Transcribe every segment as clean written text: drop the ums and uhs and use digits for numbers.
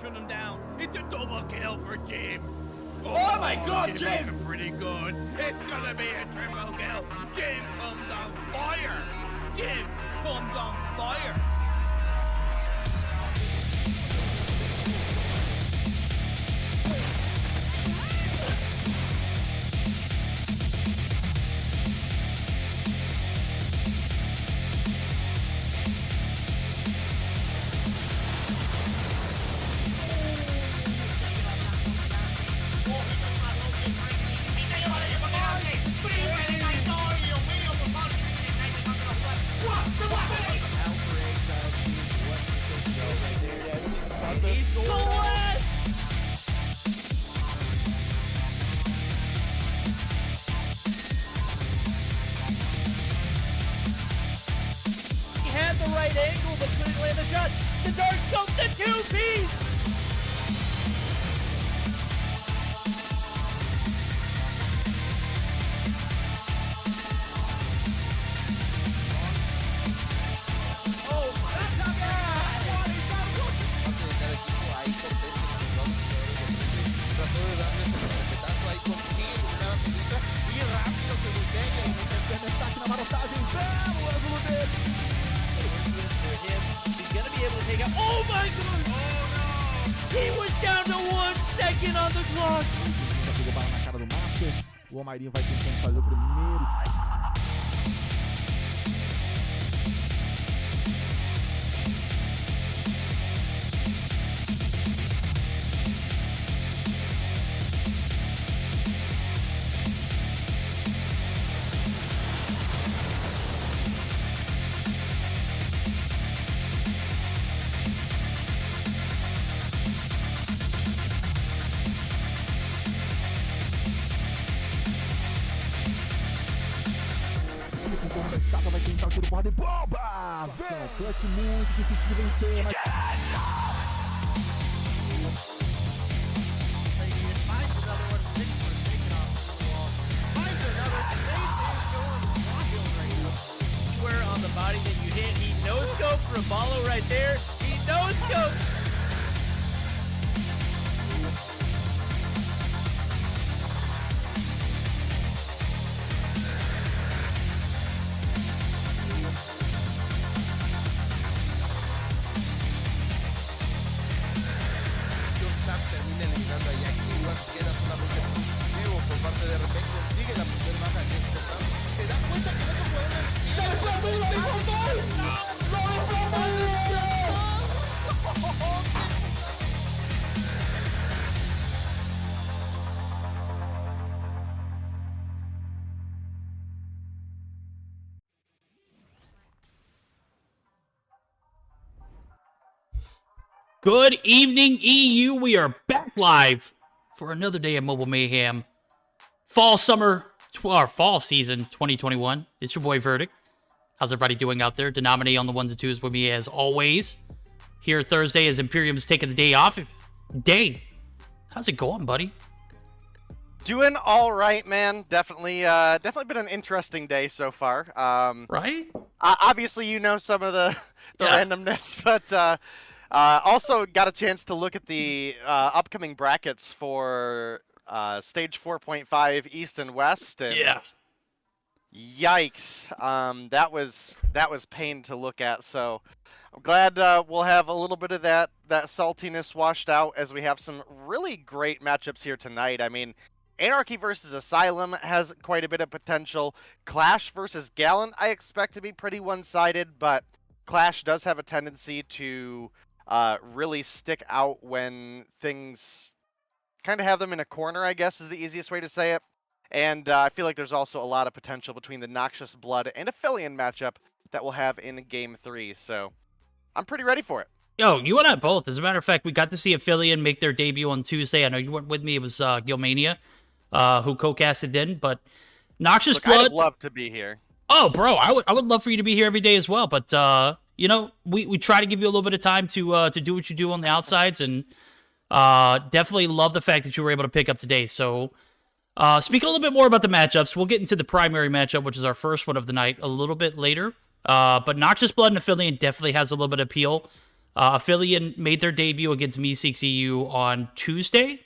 shut him down. It's a double kill for Jim. Oh my God, Jim! Looking pretty good. It's gonna be a triple kill. Jim comes on fire. Jim comes on fire. Right angle, but couldn't land the shot. The dark scope, the two-piece! Oh my God! Trató de darle ese respetazo ahí consigo, una batidita y rápido se voltea y se destaque na marotagem, belo ângulo dele. For him, he's gonna be able to take out. Oh my God! Oh no! He was down to 1 second on the clock. Já pegou bala na cara do Master. O Almairinho vai tentando fazer o primeiro. Da escada vai tentar o tiro porrada e bomba! Velho, clutch muito difícil de vencer, mas... scope for Apollo right there. He knows scope. Termina eliminando a Jackie, igual queda solamente un nuevo por parte de RP, consigue la primera baja en este round, se da cuenta que no Good evening, EU. We are back live for another day of Mobile Mayhem. Fall season 2021. It's your boy Verdict. How's everybody doing out there? Denominate on the ones and twos with me as always. Here Thursday as Imperium's taking the day off. How's it going, buddy? Doing all right, man. Definitely been an interesting day so far. Right? Obviously, you know some of the randomness, but also got a chance to look at the upcoming brackets for stage 4.5 East and West. And Yeah. Yikes. That was pain to look at. So I'm glad we'll have a little bit of that saltiness washed out as we have some really great matchups here tonight. I mean, Anarchy versus Asylium has quite a bit of potential. Qlash versus Gallant I expect to be pretty one-sided, but Qlash does have a tendency to really stick out when things kind of have them in a corner, I guess is the easiest way to say it. And I feel like there's also a lot of potential between the Noxious Blood and Aphelion matchup that we'll have in Game 3. So I'm pretty ready for it. Yo, you and I both. As a matter of fact, we got to see Aphelion make their debut on Tuesday. I know you weren't with me. It was Gilmania who co-casted in, but Noxious Look, Blood. I'd love to be here. Oh, bro, I would love for you to be here every day as well. But you know, we try to give you a little bit of time to do what you do on the outsides, and definitely love the fact that you were able to pick up today. So, speaking a little bit more about the matchups, we'll get into the primary matchup, which is our first one of the night, a little bit later. But Noxious Blood and Aphelion definitely has a little bit of appeal. Aphelion made their debut against Me6EU on Tuesday,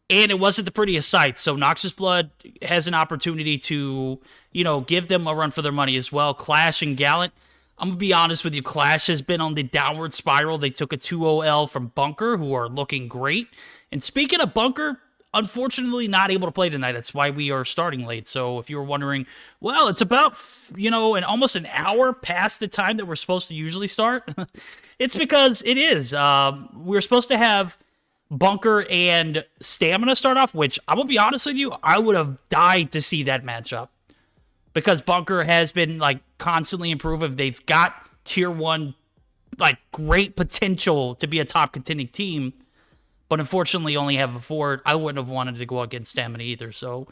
and it wasn't the prettiest sight. So Noxious Blood has an opportunity to, you know, give them a run for their money as well. Qlash and Gallant, I'm going to be honest with you, Qlash has been on the downward spiral. They took a 2-0 from Bunker, who are looking great. And speaking of Bunker, unfortunately not able to play tonight. That's why we are starting late. So if you were wondering, well, it's about, you know, almost an hour past the time that we're supposed to usually start. It's because it is. We're supposed to have Bunker and Stamina start off, which I'm going to be honest with you, I would have died to see that matchup. Because Bunker has been, like, constantly improving. They've got tier 1, like, great potential to be a top contending team. But unfortunately only have a forward. I wouldn't have wanted to go against Stamina either, so...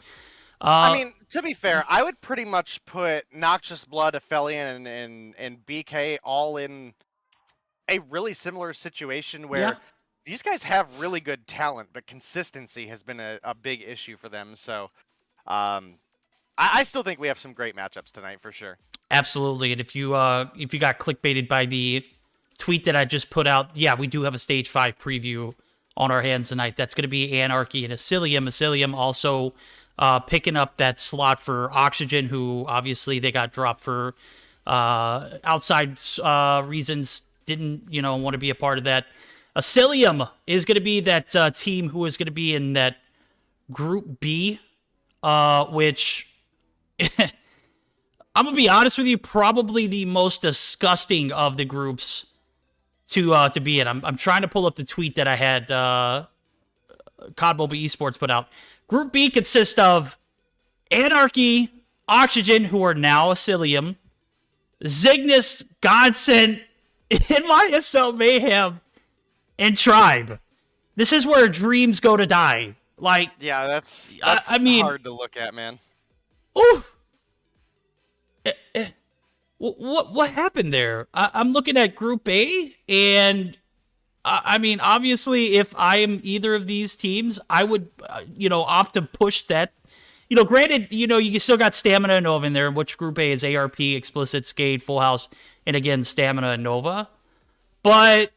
I mean, to be fair, I would pretty much put Noxious Blood, Aphelion, and BK all in a really similar situation where these guys have really good talent, but consistency has been a big issue for them. So I still think we have some great matchups tonight for sure. Absolutely, and if you got clickbaited by the tweet that I just put out, yeah, we do have a Stage 5 preview on our hands tonight. That's going to be Anarchy and Asylium. Asylium also picking up that slot for Oxygen, who obviously they got dropped for outside reasons. Didn't, you know, want to be a part of that. Asylium is going to be that team who is going to be in that Group B, which I'm going to be honest with you, probably the most disgusting of the groups to be in. I'm trying to pull up the tweet that I had COD Mobile Esports put out. Group B consists of Anarchy, Oxygen, who are now Asylium, Zygnus, Godsent, NYSL Mayhem, and Tribe. This is where dreams go to die. Like, yeah, that's I mean, hard to look at, man. Oof. What happened there? I'm looking at Group A, and I mean, obviously, if I am either of these teams, I would, you know, opt to push that granted, you still got Stamina and Nova in there, which Group A is ARP, Explicit, Skate, Full House, and again, Stamina and Nova. But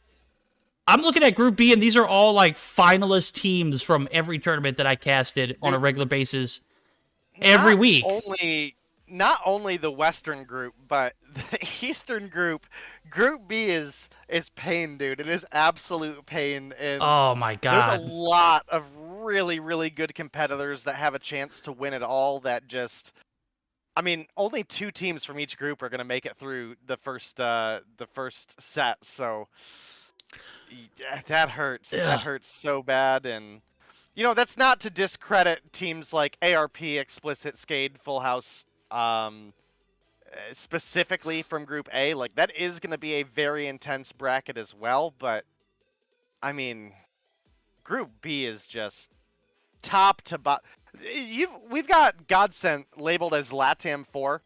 I'm looking at Group B, and these are all like finalist teams from every tournament that I casted on a regular basis every week. Not only the Western group, but the Eastern group. Group B is pain, dude. It is absolute pain. And oh my god, there's a lot of really, really good competitors that have a chance to win it all. That just, I mean, only 2 teams from each group are going to make it through the first set. So that hurts. Yeah. That hurts so bad. And that's not to discredit teams like ARP, Explicit, Skade, Full House. Specifically from Group A, like that is going to be a very intense bracket as well, but I mean, Group B is just top to bottom. We've got Godsent labeled as LATAM 4,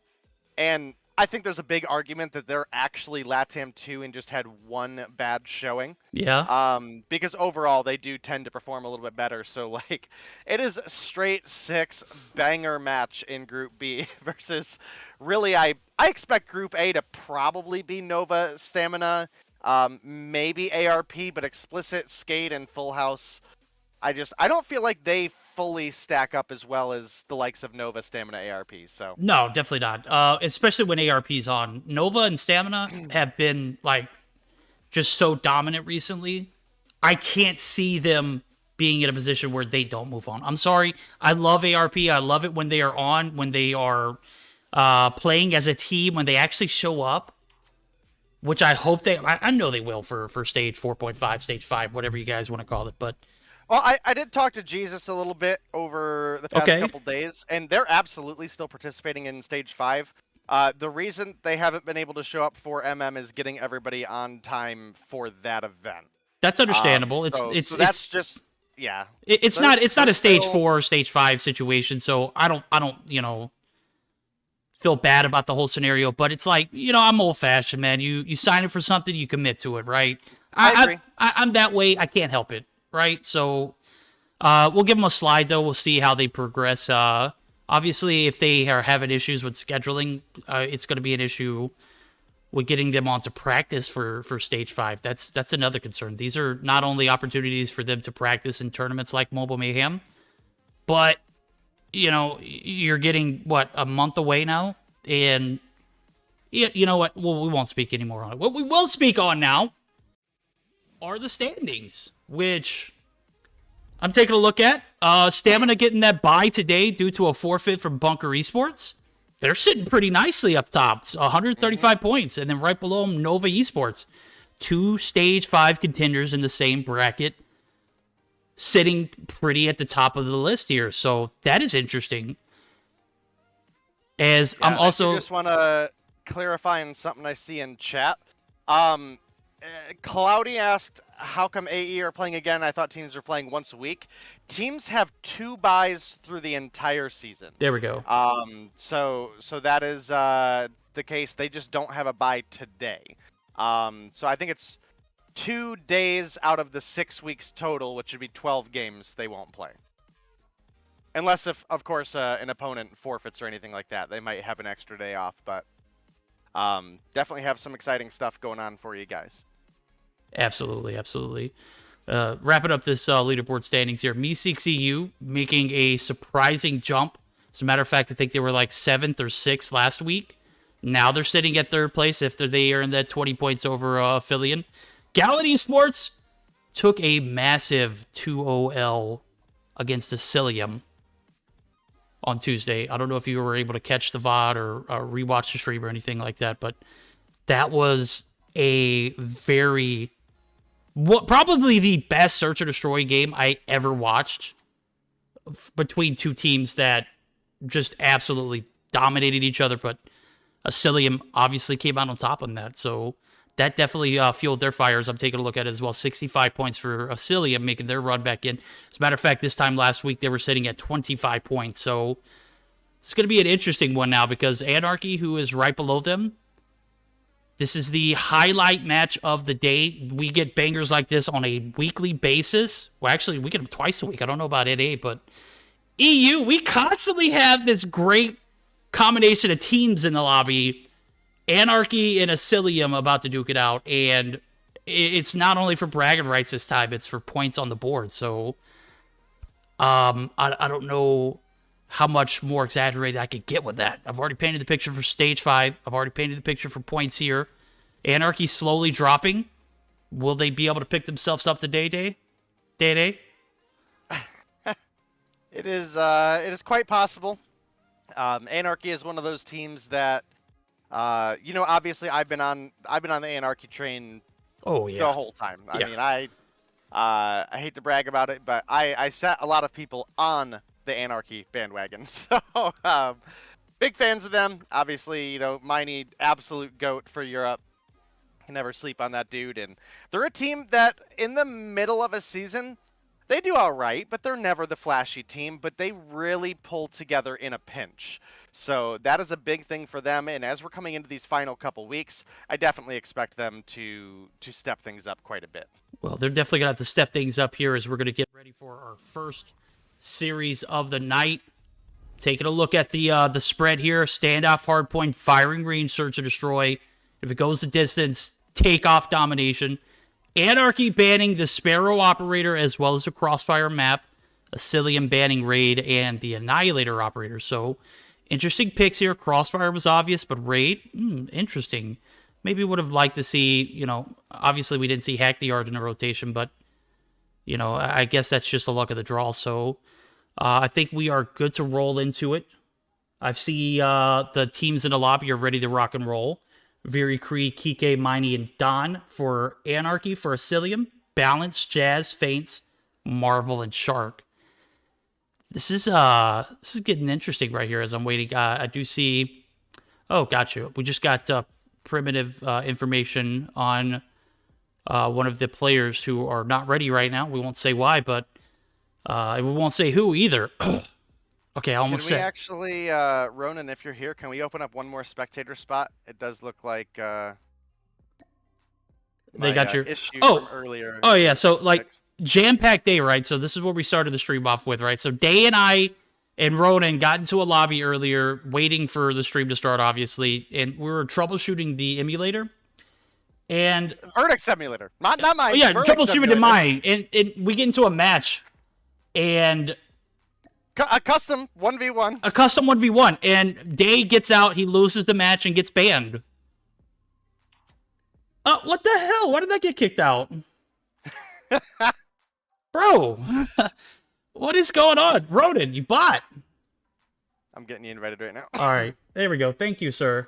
and I think there's a big argument that they're actually LATAM 2 and just had one bad showing. Yeah. Because overall they do tend to perform a little bit better. So like, it is a straight 6 banger match in Group B versus really I expect Group A to probably be Nova, Stamina, maybe ARP, but Explicit, Skate, and Full House. I don't feel like they fully stack up as well as the likes of Nova, Stamina, ARP. So No, definitely not. Especially when ARP's on. Nova and Stamina have been like just so dominant recently. I can't see them being in a position where they don't move on. I'm sorry. I love ARP. I love it when they are on, when they are playing as a team, when they actually show up, which I hope I know they will for stage 4.5, stage 5, whatever you guys want to call it. But well, I did talk to Jesus a little bit over the past couple days, and they're absolutely still participating in Stage 5. The reason they haven't been able to show up for MM is getting everybody on time for that event. That's understandable. So it's just yeah. It's not a stage 4 or stage 5 situation, so I don't feel bad about the whole scenario, but it's like, I'm old fashioned, man. You sign up for something, you commit to it, right? I agree. I'm that way. I can't help it. Right, so we'll give them a slide, though. We'll see how they progress. Obviously, if they are having issues with scheduling, it's going to be an issue with getting them onto practice for Stage 5. That's another concern. These are not only opportunities for them to practice in tournaments like Mobile Mayhem, but, you're getting, a month away now? And, you know what? Well, we won't speak anymore on it. What we will speak on now are the standings, which I'm taking a look at. Stamina getting that bye today due to a forfeit from Bunker Esports. They're sitting pretty nicely up top. It's 135 points. And then right below them, Nova Esports. 2 Stage 5 contenders in the same bracket, sitting pretty at the top of the list here. So that is interesting. As I'm also... I just want to clarify on something I see in chat. Cloudy asked, how come AE are playing again? I thought teams were playing once a week. Teams have 2 buys through the entire season. There we go. So that is the case. They just don't have a buy today. So I think it's 2 days out of the 6 weeks total, which would be 12 games they won't play. Unless, of course, an opponent forfeits or anything like that. They might have an extra day off, but definitely have some exciting stuff going on for you guys. Absolutely. Wrapping up this leaderboard standings here. Me6EU making a surprising jump. As a matter of fact, I think they were like 7th or 6th last week. Now they're sitting at 3rd place after they earned that 20 points over Aphelion. Gallant Esports took a massive 2-0 against Asylium on Tuesday. I don't know if you were able to catch the VOD or rewatch the stream or anything like that, but that was a probably the best Search or Destroy game I ever watched between 2 teams that just absolutely dominated each other, but Asylium obviously came out on top on that, so that definitely fueled their fires. I'm taking a look at it as well. 65 points for Asylium, making their run back in. As a matter of fact, this time last week, they were sitting at 25 points. So it's going to be an interesting one now because Anarchy, who is right below them, this is the highlight match of the day. We get bangers like this on a weekly basis. Well, actually, we get them twice a week. I don't know about NA, but EU, we constantly have this great combination of teams in the lobby. Anarchy and Asylium about to duke it out, and it's not only for bragging rights this time, it's for points on the board. So, I don't know how much more exaggerated I could get with that. I've already painted the picture for Stage 5. I've already painted the picture for points here. Anarchy slowly dropping. Will they be able to pick themselves up today, Day? It is quite possible. Anarchy is one of those teams that, obviously I've been on the Anarchy train. Oh yeah, the whole time. I Yeah. mean, I hate to brag about it, but I set a lot of people on the Anarchy bandwagon. So big fans of them. Obviously, Miney, absolute GOAT for Europe. Can never sleep on that dude. And they're a team that in the middle of a season, they do all right, but they're never the flashy team, but they really pull together in a pinch. So that is a big thing for them. And as we're coming into these final couple weeks, I definitely expect them to step things up quite a bit. Well, they're definitely going to have to step things up here as we're going to get ready for our first series of the night. Taking a look at the spread here. Standoff, hardpoint, firing range, search and destroy. If it goes the distance, take off domination. Anarchy banning the Sparrow Operator as well as the Crossfire map. Asylium banning Raid and the Annihilator Operator. So, interesting picks here. Crossfire was obvious, but Raid, interesting. Maybe would have liked to see, obviously we didn't see Hackney Yard in a rotation, but, I guess that's just the luck of the draw. So, I think we are good to roll into it. I see the teams in the lobby are ready to rock and roll. Viri, Kree, Kike, Miney, and Don for Anarchy, for Asylium. Balance, Jazz, Faints, Marvel, and Shark. This is getting interesting right here as I'm waiting. I do see... Oh, got you. We just got primitive information on one of the players who are not ready right now. We won't say why, but we won't say who either. Okay, I almost said... Can we actually, Ronan, if you're here, can we open up one more spectator spot? It does look like they got your issue from earlier. Oh yeah, so like jam-packed day, right? So this is what we started the stream off with, right? So Day and I and Ronan got into a lobby earlier, waiting for the stream to start, obviously, and we were troubleshooting the emulator. And Vertex emulator, not mine. Oh yeah, Vertex troubleshooting mine, and we get into a match, and a custom 1v1. A custom 1v1, and Day gets out, he loses the match and gets banned. What the hell? Why did that get kicked out? Bro, what is going on? Ronan, you bot. I'm getting you invited right now. All right, there we go. Thank you, sir.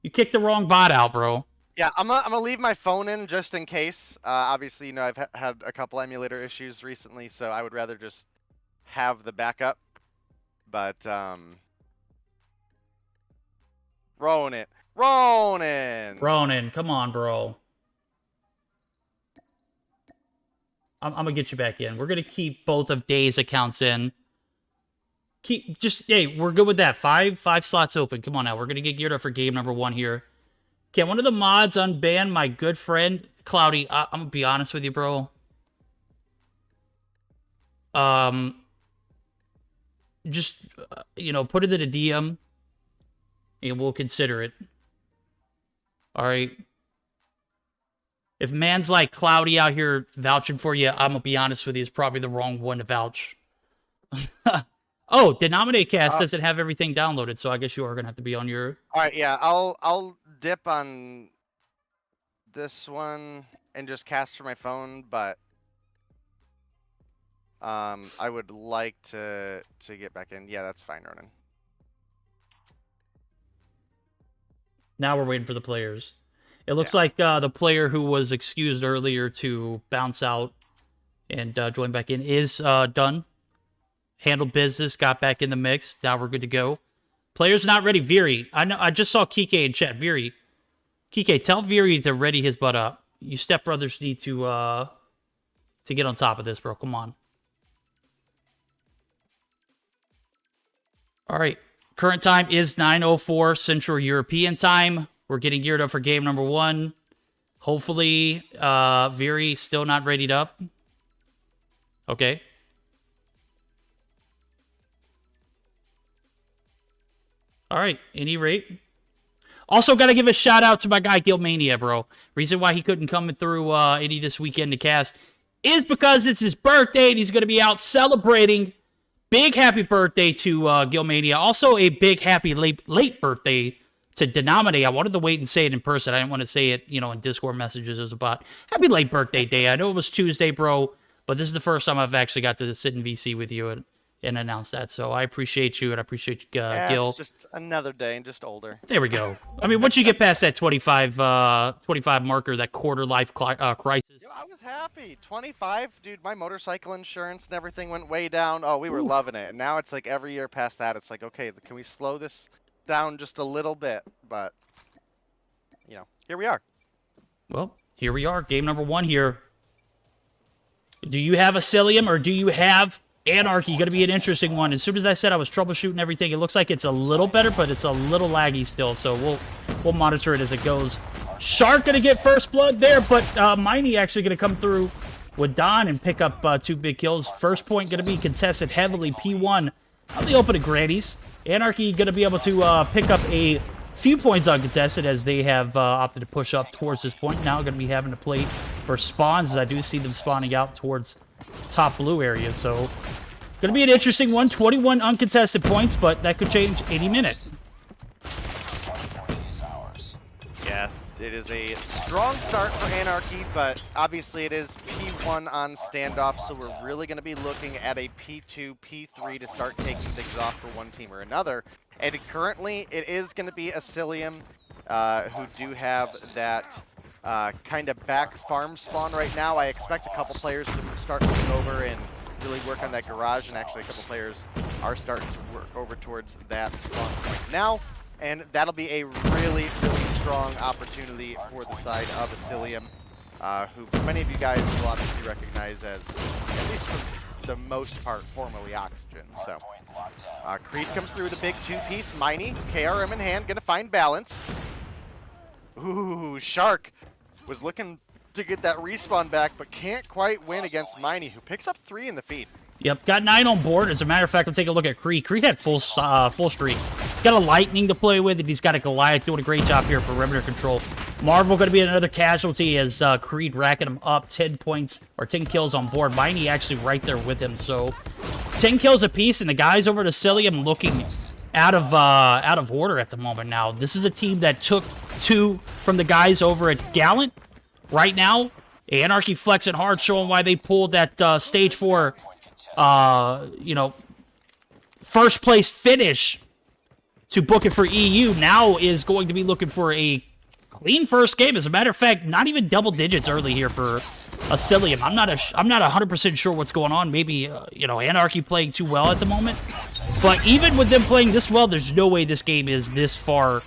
You kicked the wrong bot out, bro. Yeah, I'm gonna leave my phone in just in case. Obviously, I've had a couple emulator issues recently, so I would rather just have the backup. But Ronan, come on, bro. I'm gonna get you back in. We're gonna keep both of Day's accounts in. Hey, we're good with that. Five slots open. Come on now. We're gonna get geared up for game number 1 here. Can one of the mods unban my good friend Cloudy? I'm gonna be honest with you, bro. Just put it in a DM, and we'll consider it. All right. If man's like Cloudy out here vouching for you, I'm gonna be honest with you, it's probably the wrong one to vouch. Oh, Denominate Cast doesn't have everything downloaded, so I guess you are gonna have to be on your... Alright, yeah, I'll dip on this one and just cast for my phone, but I would like to get back in. Yeah, that's fine, Ronan. Now we're waiting for the players. It looks like the player who was excused earlier to bounce out and join back in is done. Handled business, got back in the mix. Now we're good to go. Players not ready. Viri. I just saw Kike in chat. Viri. Kike, tell Viri to ready his butt up. You stepbrothers need to get on top of this, bro. Come on. All right. Current time is 9:04 Central European time. We're getting geared up for game number 1. Hopefully, Viri still not readied up. Okay. All right, any rate. Also, got to give a shout out to my guy Gilmania, bro. Reason why he couldn't come through any this weekend to cast is because it's his birthday and he's going to be out celebrating. Big happy birthday to Gilmania. Also, a big happy late birthday to Denominate. I wanted to wait and say it in person. I didn't want to say it, in Discord messages. It was about happy late birthday day. I know it was Tuesday, bro, but this is the first time I've actually got to sit in VC with you and announce that. So I appreciate you, and I appreciate you, Gil. It's just another day and just older. There we go. I mean, once you get past that 25 marker, that quarter life crisis. Yo, I was happy. 25, dude. My motorcycle insurance and everything went way down. Oh, we were loving it. And now it's like every year past that, it's like, okay, can we slow this down just a little bit? But here we are. Well, here we are. Game number 1 here. Do you have Asylium or do you have Anarchy? Going to be an interesting one. As soon as I said I was troubleshooting everything, it looks like it's a little better, but it's a little laggy still. So we'll monitor it as it goes. Shark going to get first blood there, but Miney actually going to come through with Don and pick up 2 big kills. First point going to be contested heavily. P1 on the open to Grannies. Anarchy going to be able to pick up a few points uncontested as they have opted to push up towards this point. Now going to be having to play for spawns as I do see them spawning out towards top blue area. So going to be an interesting one. 21 uncontested points, but that could change any minute. Yeah, it is a strong start for Anarchy, but obviously it is P1 on standoff, so we're really going to be looking at a P2, P3 to start taking things off for one team or another. And currently, it is going to be Asylium, who do have that kind of back farm spawn right now. I expect a couple players to start moving over and really work on that garage, and actually a couple players are starting to work over towards that spawn point now. And that'll be a really, really strong opportunity for the side of Asylium, who many of you guys will obviously recognize as, at least for the most part, formerly Oxygen. So Creed comes through with a big 2-piece. Miney, KRM in hand, gonna find balance. Ooh, Shark was looking to get that respawn back, but can't quite win against Miney, who picks up 3 in the feed. Yep, got 9 on board. As a matter of fact, we'll take a look at Creed. Creed had full streaks. He's got a Lightning to play with, and he's got a Goliath doing a great job here for perimeter control. Marvel going to be another casualty as Creed racking him up 10 points, or 10 kills on board. Miney actually right there with him, so 10 kills apiece, and the guys over at Asylium looking out of order at the moment now. This is a team that took 2 from the guys over at Gallant. Right now, Anarchy flexing hard, showing why they pulled that stage 4 first place finish to book it for EU. Now is going to be looking for a clean first game. As a matter of fact, not even double digits early here for Asylium. I'm not 100% sure what's going on. Maybe Anarchy playing too well at the moment. But even with them playing this well, there's no way this game is this far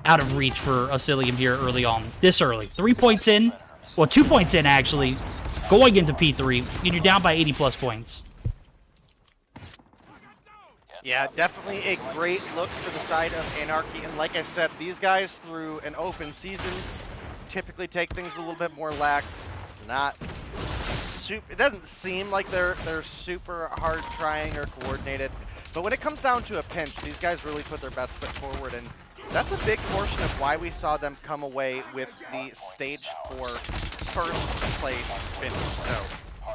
out of reach for Asylium here early on. This early. 3 points in. Well, 2 points in actually. Going into P3, and you're down by 80 plus points. Yeah, definitely a great look for the side of Anarchy. And like I said, these guys through an open season typically take things a little bit more lax. Not super, it doesn't seem like they're super hard trying or coordinated. But when it comes down to a pinch, these guys really put their best foot forward, and that's a big portion of why we saw them come away with the stage 4 first place finish. So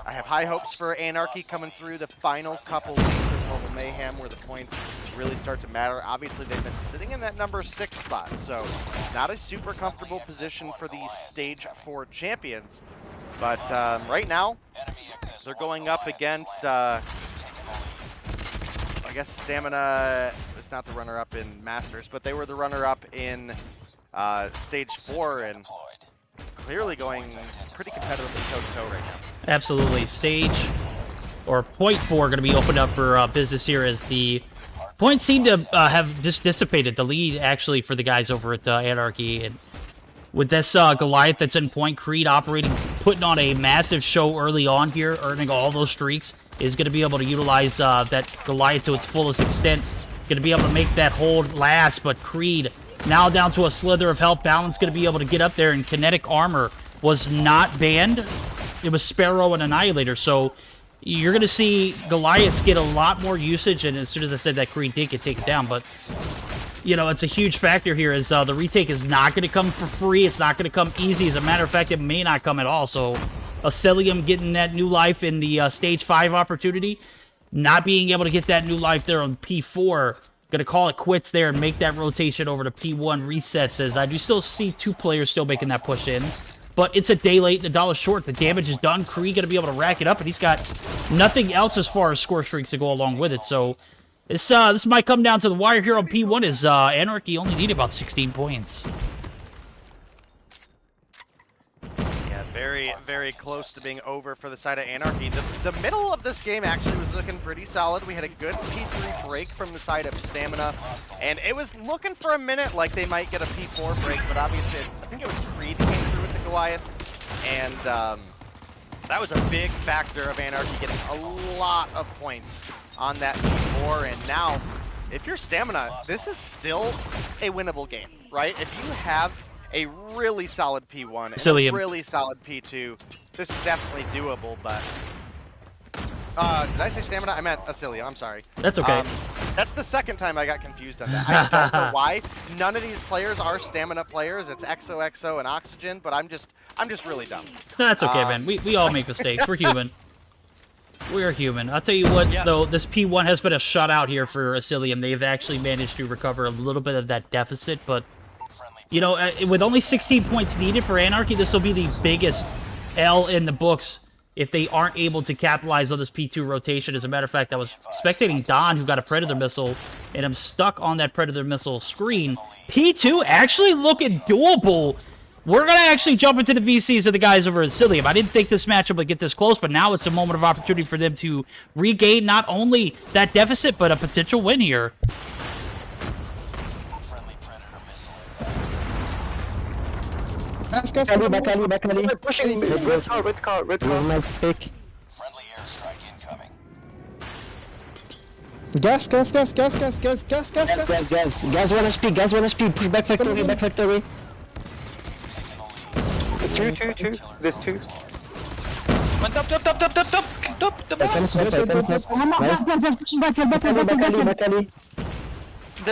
I have high hopes for Anarchy coming through the final couple weeks of Global Mayhem where the points really start to matter. Obviously, they've been sitting in that number 6 spot, so not a super comfortable position for the stage 4 champions. But right now, they're going up against, I guess Stamina is not the runner-up in Masters, but they were the runner-up in stage 4, and clearly going pretty competitively toe-to-toe right now. Absolutely. Stage, or point 4, going to be opened up for business here as the points seem to have just dissipated. The lead, actually, for the guys over at Anarchy. And with this Goliath that's in point, Creed operating, putting on a massive show early on here, earning all those streaks, is going to be able to utilize that Goliath to its fullest extent. Going to be able to make that hold last, but Creed now down to a slither of health. Balance going to be able to get up there, and kinetic armor was not banned. It was Sparrow and Annihilator, so you're going to see Goliaths get a lot more usage, and as soon as I said that, Creed did get taken down, but you know, it's a huge factor here is the retake is not going to come for free. It's not going to come easy. As a matter of fact, it may not come at all. So Asylium getting that new life in the Stage 5 opportunity, not being able to get that new life there on P4, going to call it quits there and make that rotation over to P1 resets, as I do still see 2 players still making that push in. But it's a day late and a dollar short. The damage is done. Kree going to be able to rack it up, and he's got nothing else as far as score streaks to go along with it. So this might come down to the wire here on P1, as Anarchy only need about 16 points. Yeah, very, very close to being over for the side of Anarchy. The middle of this game actually was looking pretty solid. We had a good P3 break from the side of Stamina, and it was looking for a minute like they might get a P4 break, but obviously I think it was Creed came through with the Goliath, and that was a big factor of Anarchy getting a lot of points on that P4, and now, if you're Stamina, this is still a winnable game, right? If you have a really solid P1 and Asylium. a really solid P2, this is definitely doable, but... did I say Stamina? I meant Asylium, I'm sorry. That's okay. That's the second time I got confused on that. I don't know why. None of these players are Stamina players. It's XOXO and Oxygen, but I'm just really dumb. That's okay, man. We all make mistakes. We're human. We are human. I'll tell you what, though, this P1 has been a shutout here for Asylium. They've actually managed to recover a little bit of that deficit, but, you know, with only 16 points needed for Anarchy, this will be the biggest L in the books if they aren't able to capitalize on this P2 rotation. As a matter of fact, I was spectating Don, who got a Predator missile, and I'm stuck on that Predator missile screen. P2 actually looking doable. We're going to actually jump into the VCs of the guys over at Asylium. I didn't think this matchup would get this close, but now it's a moment of opportunity for them to regain not only that deficit, but a potential win here. Back pushing. Red car. Nice pick. Friendly airstrike incoming. Gas, 1 HP, push back factory. 2. There's 2. One top. Dead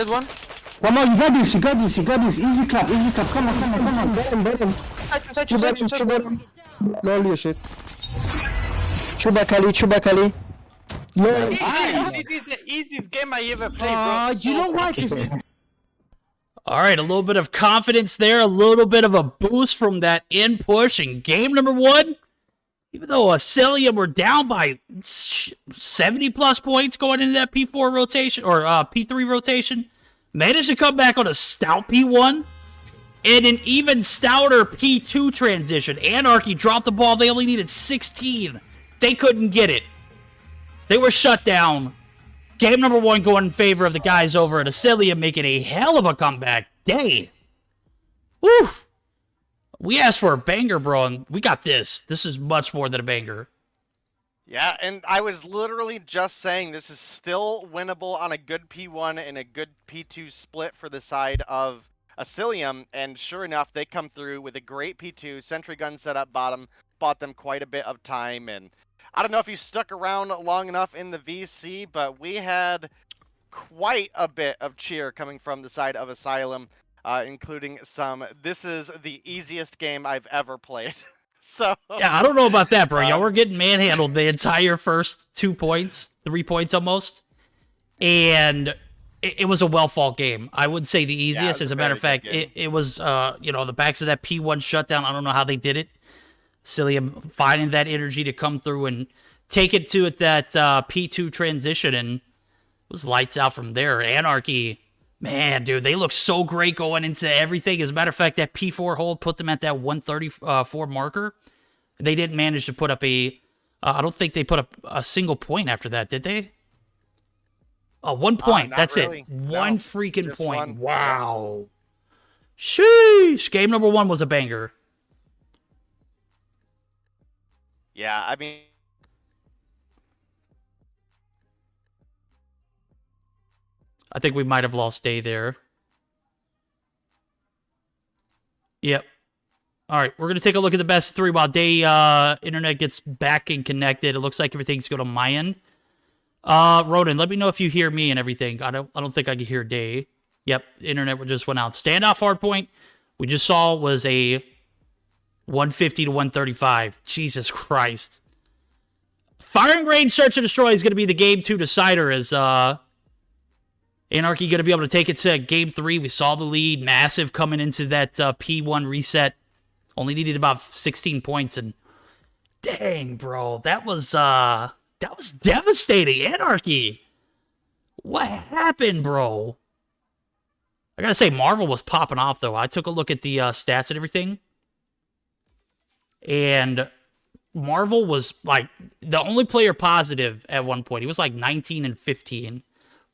one. One more, you got this. Easy clap. Come on. Side. Lol, your shit. Chubakali. This is the easiest game I ever played, bro. You know what? This is... All right, a little bit of confidence there, a little bit of a boost from that in push in game number 1. Even though Asylium were down by 70-plus points going into that P4 rotation, or P3 rotation, managed to come back on a stout P1 and an even stouter P2 transition. Anarchy dropped the ball. They only needed 16. They couldn't get it. They were shut down. Game number 1 going in favor of the guys over at Asylium, making a hell of a comeback day. Woo! We asked for a banger, bro, and we got this. This is much more than a banger. Yeah, and I was literally just saying this is still winnable on a good P1 and a good P2 split for the side of Asylium, and sure enough, they come through with a great P2. Sentry gun set up bottom, bought them quite a bit of time, and I don't know if you stuck around long enough in the VC, but we had quite a bit of cheer coming from the side of Asylium, including some, this is the easiest game I've ever played. So yeah, I don't know about that, bro. Y'all were getting manhandled the entire first 2 points, 3 points almost, and it was a well-fought game. I would say the easiest. As a matter of fact, it was, you know, the backs of that P1 shutdown. I don't know how they did it. Asylium finding that energy to come through and take it to that P2 transition, and it was lights out from there. Anarchy, man, dude, they look so great going into everything. As a matter of fact, that P4 hold put them at that 134 marker. They didn't manage to put up I don't think they put up a single point after that, did they? Oh, 1 point. That's really it. One freaking point. One. Wow. Sheesh. Game number 1 was a banger. Yeah, I mean, I think we might have lost day there. Yep. All right, we're going to take a look at the best 3 while day internet gets back and connected. It looks like everything's good on my end. Ronan, let me know if you hear me and everything. I don't think I can hear Day. Yep, the internet just went out. Standoff hardpoint, we just saw was a 150 to 135. Jesus Christ. Firing range search and destroy is going to be the game 2 decider as Anarchy going to be able to take it to game 3. We saw the lead, massive coming into that P1 reset. Only needed about 16 points, and dang, bro, that was devastating. Anarchy. What happened, bro? I gotta say, Marvel was popping off, though. I took a look at the stats and everything, and Marvel was, like, the only player positive at one point. He was, like, 19 and 15.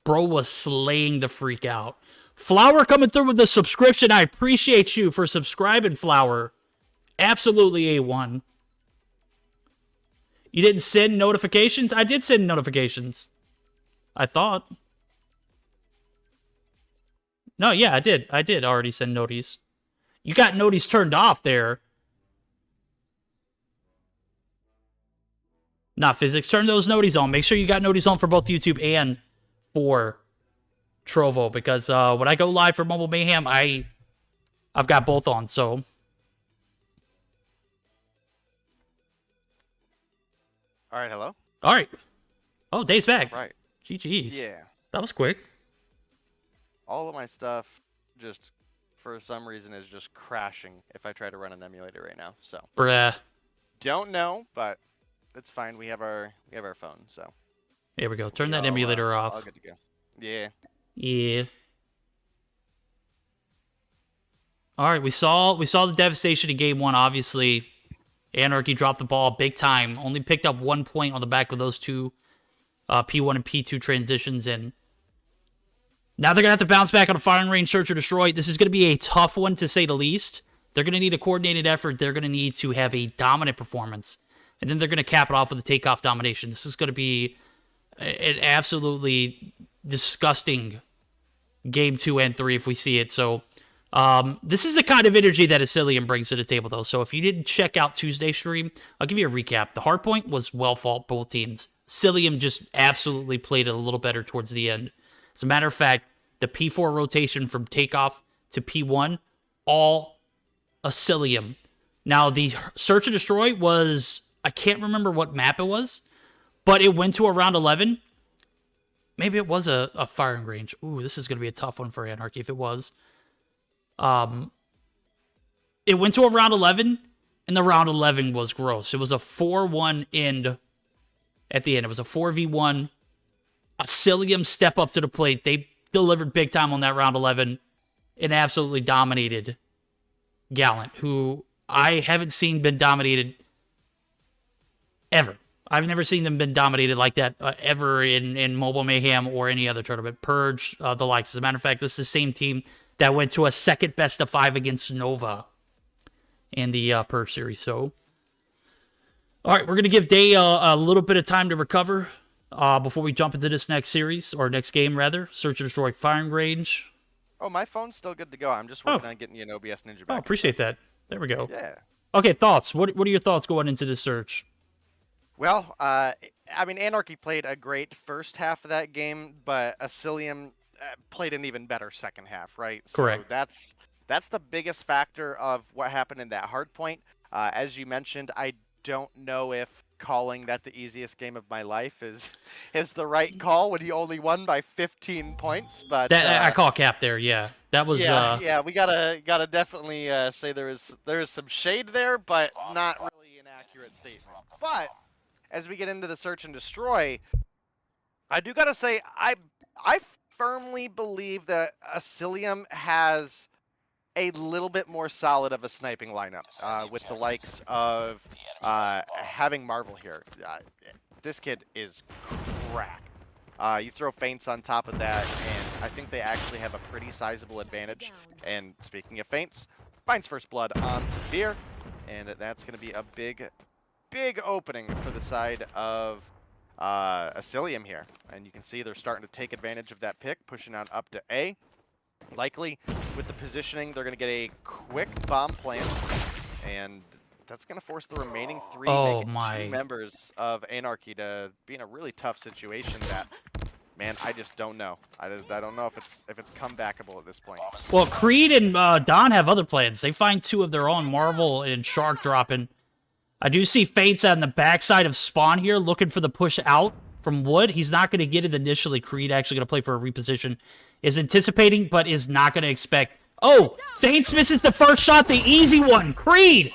Bro was slaying the freak out. Flower coming through with the subscription. I appreciate you for subscribing, Flower. Absolutely A1. You didn't send notifications? I did send notifications. I thought. No, yeah, I did. I did already send noties. You got noties turned off there. Not physics. Turn those noties on. Make sure you got noties on for both YouTube and for Trovo, because when I go live for Mobile Mayhem, I've got both on, so. All right, hello? All right. Oh, Dave's back. Right. GG's. Yeah. That was quick. All of my stuff just, for some reason, is just crashing if I try to run an emulator right now, so. Bruh. Don't know, but it's fine. We have our phone, so. Here we go. Turn that emulator off. All good to go. Yeah. Yeah. All right, we saw the devastation in game 1. Obviously, Anarchy dropped the ball big time. Only picked up 1 point on the back of those two P1 and P2 transitions, and now they're gonna have to bounce back on a firing range search or destroy. This is gonna be a tough one to say the least. They're gonna need a coordinated effort. They're gonna need to have a dominant performance, and then they're gonna cap it off with a takeoff domination. This is gonna be an absolutely disgusting game 2 and 3 if we see it. So this is the kind of energy that Asylium brings to the table, though. So if you didn't check out Tuesday's stream, I'll give you a recap. The hardpoint was well fought, both teams. Asylium just absolutely played it a little better towards the end. As a matter of fact, the P4 rotation from takeoff to P1, all Asylium. Now, the search and destroy was, I can't remember what map it was, but it went to around 11. Maybe it was a firing range. Ooh, this is going to be a tough one for Anarchy if it was. It went to around 11, and the round 11 was gross. It was a 4-1 end at the end. It was a 4v1. Asylium step up to the plate. They delivered big time on that round 11 and absolutely dominated Gallant, who I haven't seen been dominated ever. I've never seen them been dominated like that ever in Mobile Mayhem or any other tournament. Purge, the likes. As a matter of fact, this is the same team that went to a second best of 5 against Nova in the Purge series. So, all right, we're going to give Day a little bit of time to recover before we jump into this next series, or next game, rather. Search and destroy firing range. Oh, my phone's still good to go. I'm just working on getting you an OBS Ninja back. Oh, appreciate that. There we go. Yeah. Okay, thoughts. What are your thoughts going into this search? Well, I mean, Anarchy played a great first half of that game, but Asylium played an even better second half, right? Correct. So that's the biggest factor of what happened in that hard point. As you mentioned, I don't know if calling that the easiest game of my life is the right call when you only won by 15 points. But that I call cap there. Yeah, that was. Yeah, we gotta definitely say there is some shade there, but not really an accurate statement. But as we get into the search and destroy, I do gotta say I firmly believe that Asylium has a little bit more solid of a sniping lineup with the likes of having Marvel here. This kid is crack. You throw feints on top of that, and I think they actually have a pretty sizable advantage. And speaking of feints, finds first blood on Veer, and that's going to be a big opening for the side of Asylium here. And you can see they're starting to take advantage of that pick, pushing on up to A. Likely, with the positioning, they're going to get a quick bomb plant, and that's going to force the remaining three two members of Anarchy to be in a really tough situation that man, I just don't know. I don't know if it's comebackable at this point. Well, Creed and Don have other plans. They find two of their own, Marvel and Shark dropping. I do see Fates on the backside of Spawn here, looking for the push out from Wood. He's not going to get it initially. Creed actually going to play for a reposition. Is anticipating, but is not going to expect. Oh, Fates misses the first shot, the easy one. Creed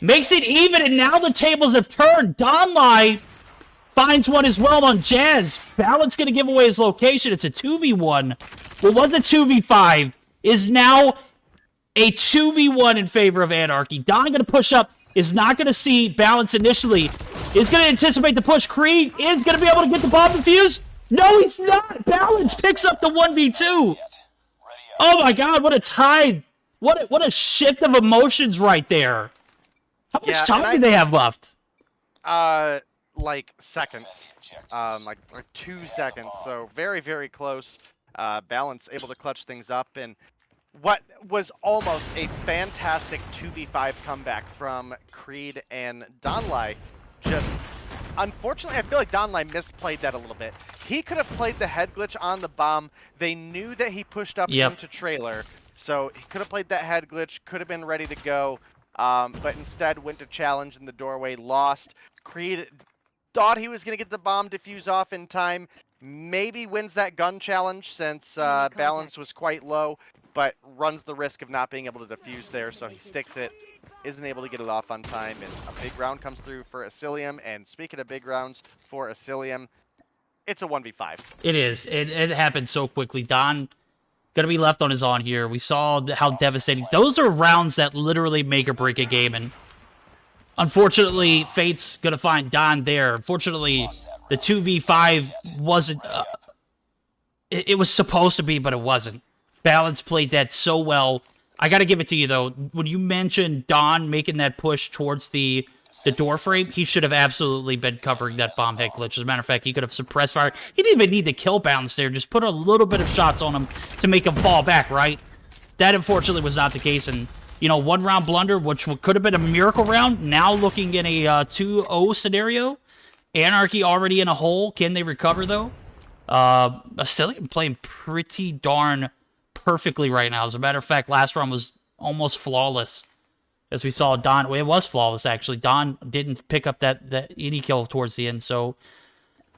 makes it even, and now the tables have turned. Donlai finds one as well on Jazz. Balance going to give away his location. It's a 2v1. What was a 2v5 is now a 2v1 in favor of Anarchy. Don going to push up. Is not going to see Balance initially. Is going to anticipate the push. Creed is going to be able to get the bomb defused. No, he's not. Balance picks up the 1v2. Oh my God, what a tie. What a shift of emotions right there. How much time do they have left? Like seconds. Like 2 seconds. So very, very close. Balance able to clutch things up, and what was almost a fantastic 2v5 comeback from Creed and Donlai. Just, unfortunately, I feel like Donlai misplayed that a little bit. He could have played the head glitch on the bomb. They knew that he pushed up into trailer, so he could have played that head glitch, could have been ready to go, but instead went to challenge in the doorway, lost. Creed thought he was going to get the bomb defuse off in time, maybe wins that gun challenge since Balance was quite low, but runs the risk of not being able to defuse there, so he sticks it, isn't able to get it off on time, and a big round comes through for Asylium. And speaking of big rounds for Asylium, it's a 1v5. It is. It happened so quickly. Don gonna be left on his own here. We saw how devastating. Those are rounds that literally make or break a game, and unfortunately, Fate's gonna find Don there. Unfortunately, the 2v5 wasn't... it was supposed to be, but it wasn't. Balance played that so well. I gotta give it to you, though. When you mentioned Don making that push towards the door frame, he should have absolutely been covering that bomb head glitch. As a matter of fact, he could have suppressed fire. He didn't even need to kill Balance there. Just put a little bit of shots on him to make him fall back, right? That, unfortunately, was not the case. And, you know, 1-round blunder, which could have been a miracle round, now looking in a 2-0 scenario. Anarchy already in a hole. Can they recover, though? Asylium playing pretty darn perfectly right now. As a matter of fact, last round was almost flawless. As we saw, Don... Well, it was flawless, actually. Don didn't pick up that any kill towards the end, so...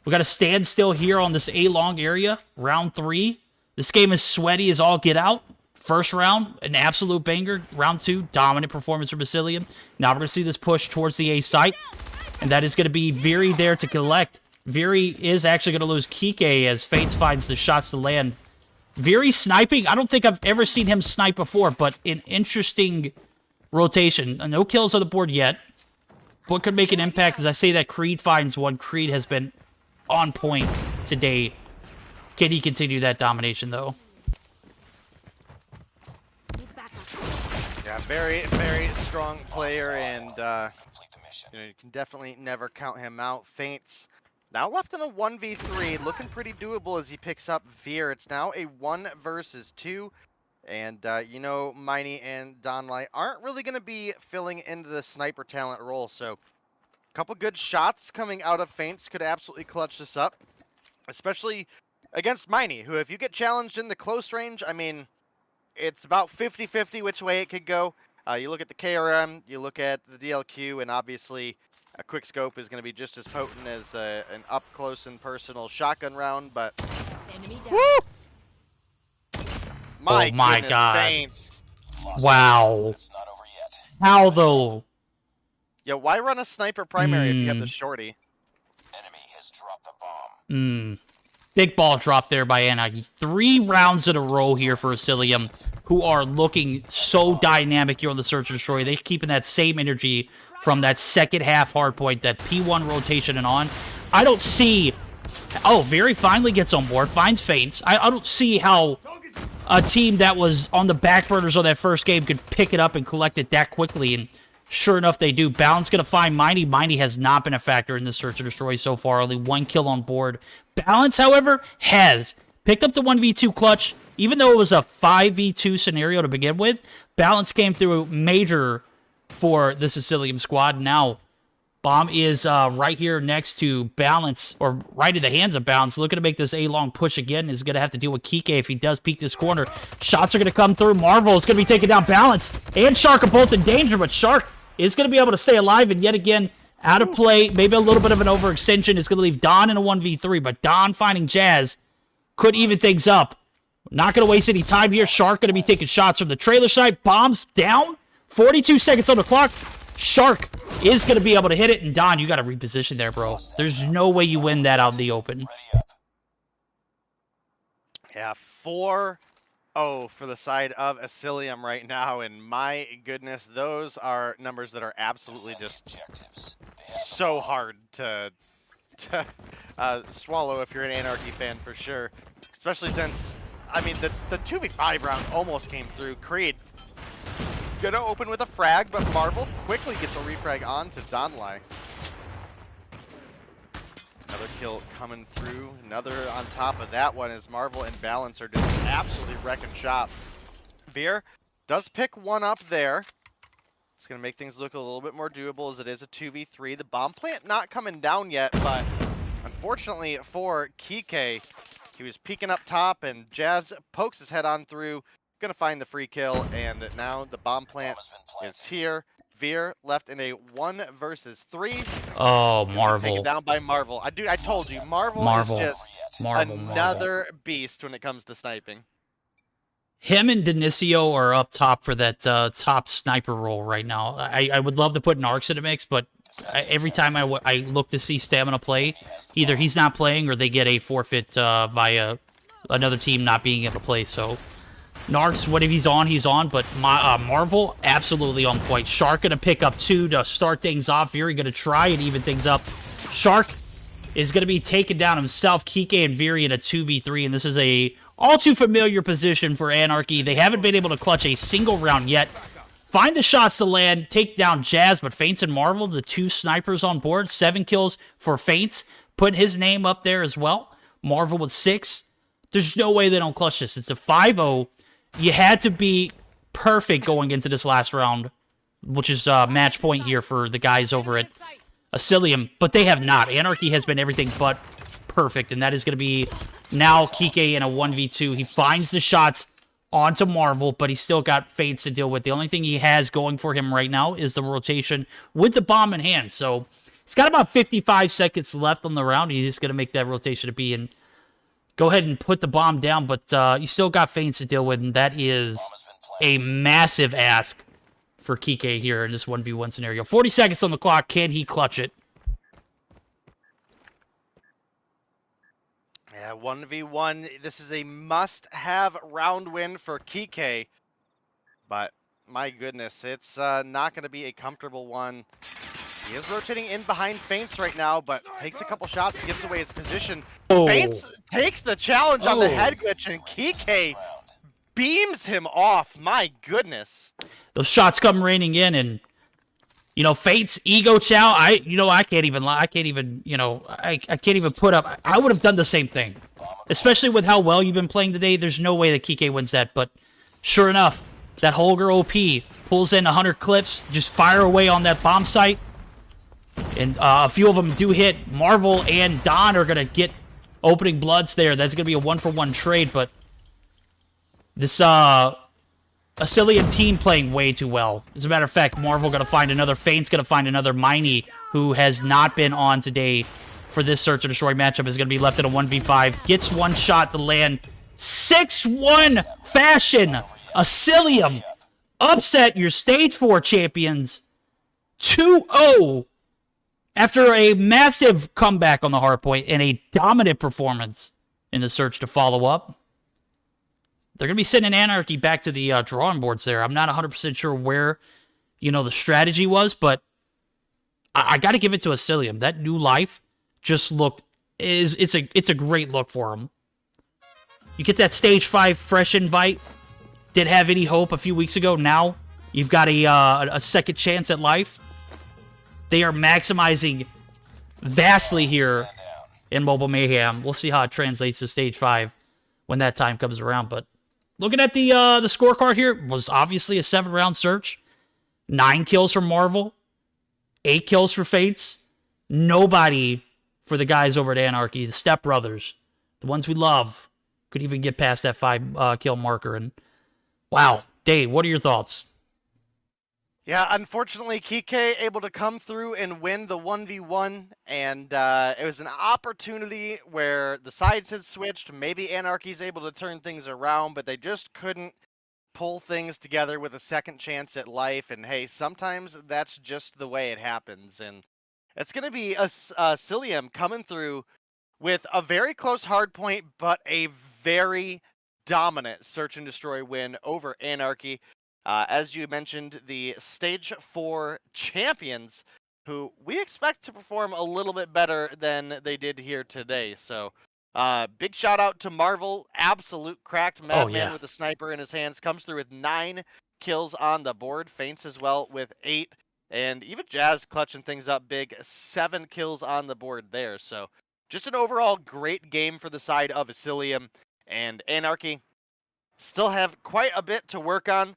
We got to stand still here on this A-long area. Round 3. This game is sweaty as all get out. First round, an absolute banger. Round 2, dominant performance from Asylium. Now we're going to see this push towards the A site. And that is going to be Viri there to collect. Viri is actually going to lose Kike as Fates finds the shots to land. Viri sniping. I don't think I've ever seen him snipe before, but an interesting rotation. No kills on the board yet. What could make an impact as I say that Creed finds one. Creed has been on point today. Can he continue that domination, though? Yeah, very, very strong player, and you know, you can definitely never count him out. Faints now left in a 1v3, looking pretty doable as he picks up Veer. It's now a 1 versus 2, and you know, Miney and Donlai aren't really going to be filling into the sniper talent role, so a couple good shots coming out of Faints could absolutely clutch this up, especially against Miney, who, if you get challenged in the close range, I mean, it's about 50-50 which way it could go. You look at the KRM, you look at the DLQ, and obviously a quick scope is going to be just as potent as an up-close and personal shotgun round, but... Woo! My goodness, God. Faints. Wow. How, though? Yeah, why run a sniper primary if you have the shorty? Enemy has dropped the bomb. Big ball drop there by Anarchy. 3 rounds in a row here for Asylium, who are looking so dynamic here on the Search and Destroy. They're keeping that same energy from that second half hardpoint, that P1 rotation and on. I don't see... Oh, Very finally gets on board, finds Faints. I don't see how a team that was on the back burners on that first game could pick it up and collect it that quickly, and sure enough, they do. Balance going to find Miney. Miney has not been a factor in this Search and Destroy so far. Only 1 kill on board. Balance, however, has picked up the 1v2 clutch. Even though it was a 5v2 scenario to begin with, Balance came through major for this Asylium squad. Now, Bomb is right here next to Balance, or right in the hands of Balance. Looking to make this A-long push again. Is going to have to deal with Kike if he does peek this corner. Shots are going to come through. Marvel is going to be taking down Balance. And Shark are both in danger, but Shark is going to be able to stay alive. And yet again, out of play. Maybe a little bit of an overextension is going to leave Don in a 1v3. But Don finding Jazz could even things up. Not going to waste any time here. Shark going to be taking shots from the trailer side. Bombs down. 42 seconds on the clock. Shark is going to be able to hit it. And Don, you got to reposition there, bro. There's no way you win that out in the open. Yeah, 4-0 for the side of Asylium right now. And my goodness, those are numbers that are absolutely just so hard to swallow if you're an Anarchy fan for sure. Especially since, I mean, the 2v5 round almost came through. Creed gonna open with a frag, but Marvel quickly gets a refrag on to Donlai. Another kill coming through. Another on top of that one as Marvel and Balance are just absolutely wrecking shop. Veer does pick one up there. It's gonna make things look a little bit more doable as it is a 2v3. The bomb plant not coming down yet, but unfortunately for Kike, he was peeking up top and Jazz pokes his head on through. Gonna find the free kill, and now the bomb plant is here. Veer left in a 1 versus 3. Oh, Marvel. Taken down by Marvel. I told you, Marvel is just another beast when it comes to sniping. Him and Denicio are up top for that top sniper role right now. I would love to put Narcs in the mix, but every time I look to see Stamina play, either he's not playing or they get a forfeit via another team not being able to play, so... Narcs, what if he's on, but Marvel, absolutely on point. Shark going to pick up 2 to start things off. Veery going to try and even things up. Shark is going to be taken down himself. Kike and Veery in a 2v3, and this is a all too familiar position for Anarchy. They haven't been able to clutch a single round yet. Find the shots to land, take down Jazz, but Feints and Marvel, the 2 snipers on board. 7 kills for Feints. Put his name up there as well. Marvel with 6. There's no way they don't clutch this. It's a 5-0. You had to be perfect going into this last round, which is match point here for the guys over at Asylium, but they have not. Anarchy has been everything but perfect, and that is going to be now Kike in a 1v2. He finds the shots onto Marvel, but he's still got Fates to deal with. The only thing he has going for him right now is the rotation with the bomb in hand, so he's got about 55 seconds left on the round. He's just going to make that rotation to be in. Go ahead and put the bomb down, but you still got Feints to deal with, and that is a massive ask for Kike here in this 1v1 scenario. 40 seconds on the clock. Can he clutch it? Yeah, 1v1. This is a must-have round win for Kike, but my goodness, it's not going to be a comfortable one. He is rotating in behind Feints right now, but takes a couple shots, gives away his position. Feints takes the challenge on the head glitch, and Kike beams him off. My goodness. Those shots come raining in, and, you know, Feints, ego chow, I can't even lie. I can't even put up. I would have done the same thing, especially with how well you've been playing today. There's no way that Kike wins that, but sure enough, that Holger OP pulls in 100 clips, just fire away on that bomb site. And a few of them do hit. Marvel and Don are going to get opening bloods there. That's going to be a 1-for-1 trade, but this Asylium team playing way too well. As a matter of fact, Marvel going to find another. Feint's going to find another. Miney, who has not been on today for this Search and Destroy matchup, is going to be left in a 1v5. Gets one shot to land. 6-1 fashion. Asylium upset your Stage 4 champions. 2-0. After a massive comeback on the hardpoint and a dominant performance in the Search to follow up, they're going to be sending Anarchy back to the drawing boards there. I'm not 100% sure where, the strategy was, but I got to give it to Asylium. That new life just looked, it's a great look for him. You get that Stage 5 fresh invite. Didn't have any hope a few weeks ago. Now you've got a second chance at life. They are maximizing vastly here in Mobile Mayhem. We'll see how it translates to Stage 5 when that time comes around. But looking at the scorecard here, was obviously a 7-round search. 9 kills from Marvel. 8 kills for Fates. Nobody for the guys over at Anarchy, the Step Brothers, the ones we love, could even get past that 5 kill marker. And wow, Dave, what are your thoughts? Yeah, unfortunately, Kike able to come through and win the 1v1, and it was an opportunity where the sides had switched. Maybe Anarchy's able to turn things around, but they just couldn't pull things together with a second chance at life. And hey, sometimes that's just the way it happens. And it's going to be Asylium coming through with a very close hard point, but a very dominant search and destroy win over Anarchy. As you mentioned, the Stage 4 champions, who we expect to perform a little bit better than they did here today. So, big shout out to Marvel, absolute cracked madman with a sniper in his hands, comes through with 9 kills on the board, Faints as well with 8, and even Jazz clutching things up big, 7 kills on the board there. So, just an overall great game for the side of Asylium, and Anarchy still have quite a bit to work on.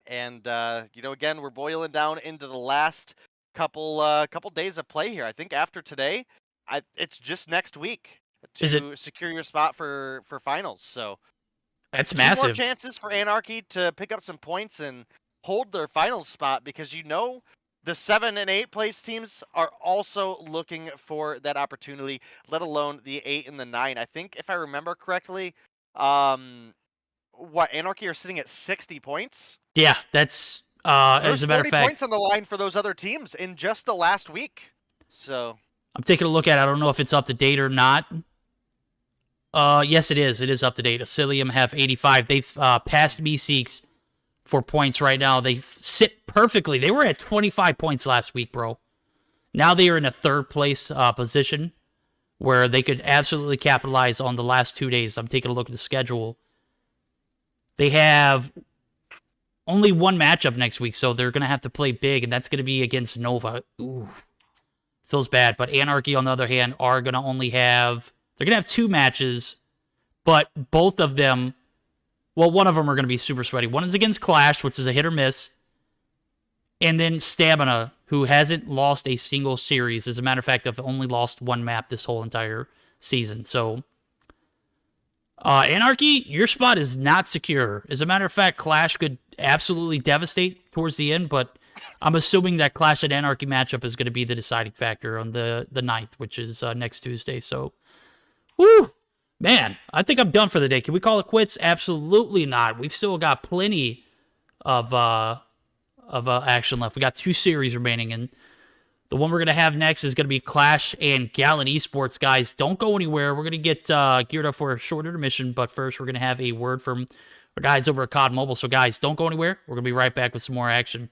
And, again, we're boiling down into the last couple days of play here. I think after today, it's just next week to secure your spot for finals. So that's 2 massive. more chances for Anarchy to pick up some points and hold their final spot, because the 7 and 8 place teams are also looking for that opportunity, let alone the 8 and the 9. I think if I remember correctly, Anarchy are sitting at 60 points? Yeah, that's as a matter of fact, 40 points on the line for those other teams in just the last week. So I'm taking a look at it. I don't know if it's up to date or not. Yes, it is. It is up to date. Asylium have 85. They've passed Meeseeks for points right now. They sit perfectly. They were at 25 points last week, bro. Now they are in a 3rd place position where they could absolutely capitalize on the last 2 days. I'm taking a look at the schedule. They have only 1 matchup next week, so they're going to have to play big, and that's going to be against Nova. Ooh, feels bad. But Anarchy, on the other hand, are going to only have... They're going to have 2 matches, but both of them... Well, one of them are going to be super sweaty. One is against Qlash, which is a hit or miss, and then Stamina, who hasn't lost a single series. As a matter of fact, they've only lost 1 map this whole entire season, so... Anarchy, your spot is not secure. As a matter of fact, Qlash could absolutely devastate towards the end, but I'm assuming that Qlash and Anarchy matchup is going to be the deciding factor on the 9th, which is next Tuesday. So, woo! Man, I think I'm done for the day. Can we call it quits? Absolutely not. We've still got plenty of action left. We got 2 series remaining, and the one we're going to have next is going to be Qlash and Gallant Esports, guys. Don't go anywhere. We're going to get geared up for a short intermission, but first we're going to have a word from our guys over at COD Mobile. So, guys, don't go anywhere. We're going to be right back with some more action.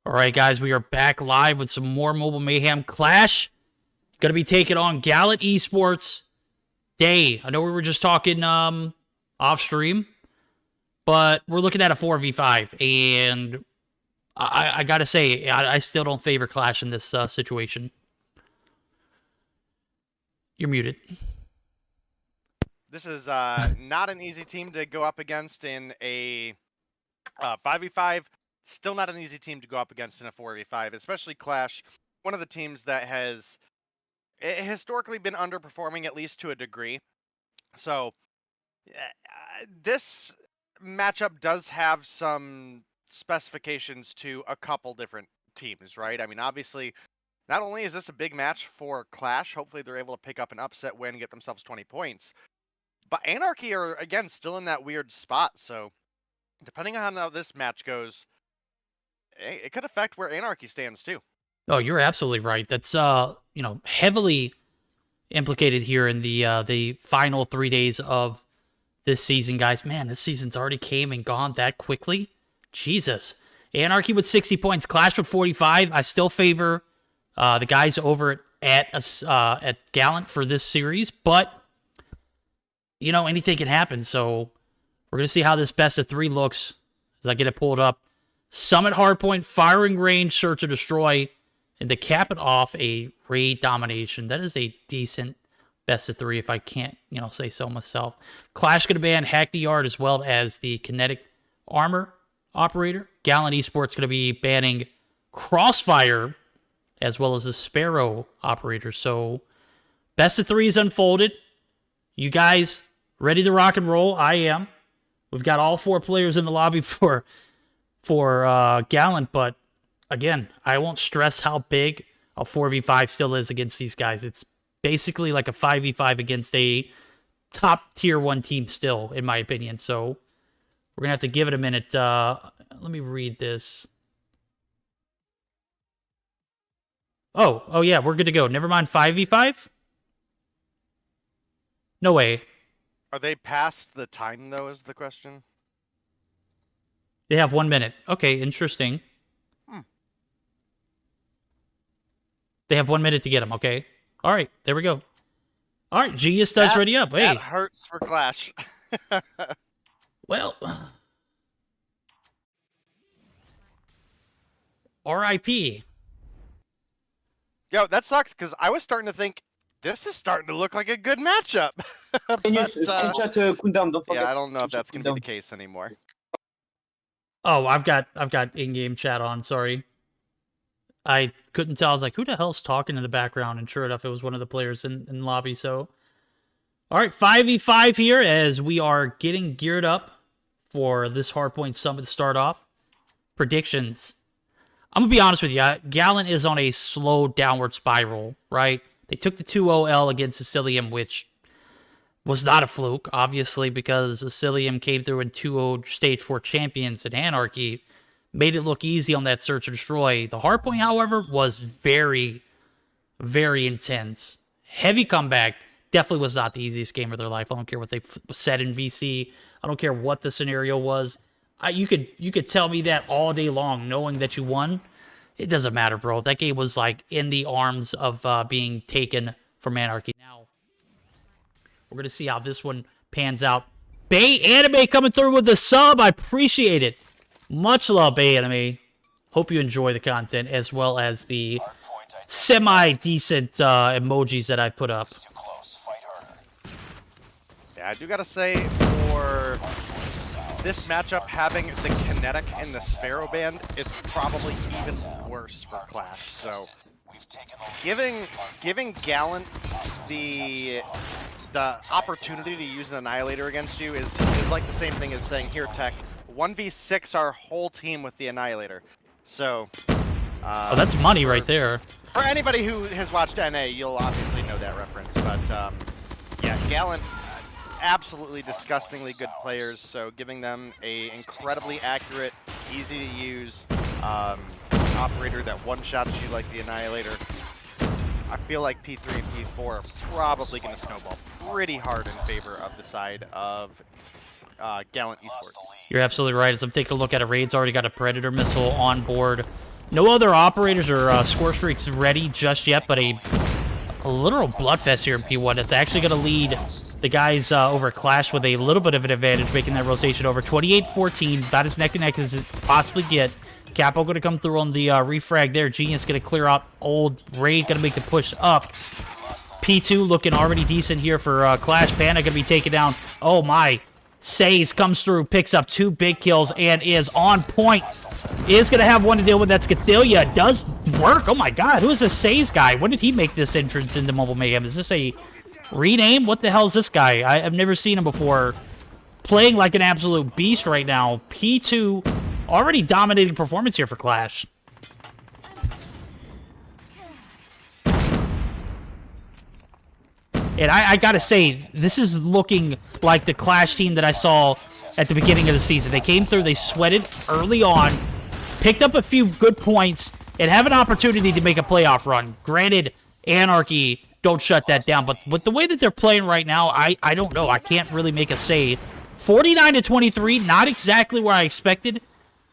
All right, guys, we are back live with some more Mobile Mayhem. Qlash going to be taking on Gallant Esports. Day. I know we were just talking off stream, but we're looking at a 4v5, and I got to say, I still don't favor Qlash in this situation. You're muted. This is not an easy team to go up against in a 5v5. Still not an easy team to go up against in a 4v5, especially Qlash, one of the teams that has historically been underperforming, at least to a degree. So this matchup does have some specifications to a couple different teams, right? I mean, obviously, not only is this a big match for Qlash, hopefully they're able to pick up an upset win and get themselves 20 points. But Anarchy are, again, still in that weird spot. So depending on how this match goes, it could affect where Anarchy stands too. Oh, you're absolutely right. That's heavily implicated here in the final 3 days of this season, guys. Man, this season's already came and gone that quickly. Jesus. Anarchy with 60 points, Qlash with 45. I still favor the guys over at Gallant for this series, but anything can happen. So we're gonna see how this best of 3 looks as I get it pulled up. Summit Hardpoint, firing range, search or destroy, and to cap it off, a raid domination. That is a decent best of 3, if I can't, say so myself. Qlash gonna ban Hackney Yard as well as the kinetic armor operator. Gallant Esports gonna be banning Crossfire as well as the Sparrow operator. So best of 3 is unfolded. You guys ready to rock and roll? I am. We've got all 4 players in the lobby for Gallant, but again, I won't stress how big a 4v5 still is against these guys. It's basically like a 5v5 against a top tier 1 team still, in my opinion. So we're gonna have to give it a minute. Let me read this. Oh yeah, we're good to go. Never mind 5v5? No way. Are they past the time, though, is the question? They have 1 minute. Okay, interesting. They have 1 minute to get them, okay? All right, there we go. All right, Genius does ready up. Hey. That hurts for Qlash. Well. R.I.P. Yo, that sucks, because I was starting to think, this is starting to look like a good matchup. Can you screenshot cool down? Don't forget. Yeah, I don't know if that's going to be the case anymore. Oh, I've got in-game chat on, sorry. I couldn't tell. I was like, who the hell's talking in the background? And sure enough, it was one of the players in lobby, so. All right, 5v5 here as we are getting geared up for this Hardpoint Summit to start off. Predictions. I'm going to be honest with you. Gallant is on a slow downward spiral, right? They took the 2-0 L against Asylium, which was not a fluke, obviously, because Asylium came through in 2-0 Stage 4 champions and Anarchy. Made it look easy on that search and destroy. The Hardpoint, however, was very, very intense. Heavy comeback. Definitely was not the easiest game of their life. I don't care what they said in VC. I don't care what the scenario was. You could tell me that all day long, knowing that you won. It doesn't matter, bro. That game was like in the arms of being taken from Anarchy. Now, we're going to see how this one pans out. Bay Anime coming through with the sub. I appreciate it. Much love, Bay Anime. Hope you enjoy the content as well as the semi-decent emojis that I put up. Yeah, I do got to say, for this matchup, having the Kinetic and the Sparrow band is probably even worse for Qlash. So, giving Gallant the opportunity to use an Annihilator against you is like the same thing as saying, here, Tech, 1v6 our whole team with the Annihilator. So, oh, that's money right there. For anybody who has watched NA, you'll obviously know that reference. But yeah, Gallant, absolutely disgustingly good players. So giving them a incredibly accurate, easy to use operator that one-shots you like the Annihilator. I feel like P3 and P4 are probably going to snowball pretty hard in favor of the side of Gallant Esports. You're absolutely right. As I'm taking a look at it, Raid's already got a Predator missile on board. No other operators or score streaks ready just yet, but a literal bloodfest here in P1. It's actually going to lead the guys over at Qlash with a little bit of an advantage, making that rotation over 28-14, about as neck and neck as it possibly get. Capo going to come through on the refrag there. Genius going to clear out old Raid, going to make the push up. P2 looking already decent here for Qlash. Panda going to be taken down. Oh, my. Says comes through, picks up 2 big kills, and is on point. Is going to have one to deal with. That's Aphelion. Does work. Oh, my God. Who is this Says guy? When did he make this entrance into Mobile Mayhem? Is this a rename? What the hell is this guy? I've never seen him before. Playing like an absolute beast right now. P2 already dominating performance here for Qlash. And I gotta say, this is looking like the Qlash team that I saw at the beginning of the season. They came through, they sweated early on, picked up a few good points, and have an opportunity to make a playoff run. Granted, Anarchy don't shut that down, but with the way that they're playing right now, I don't know. I can't really make a say. 49-23, not exactly where I expected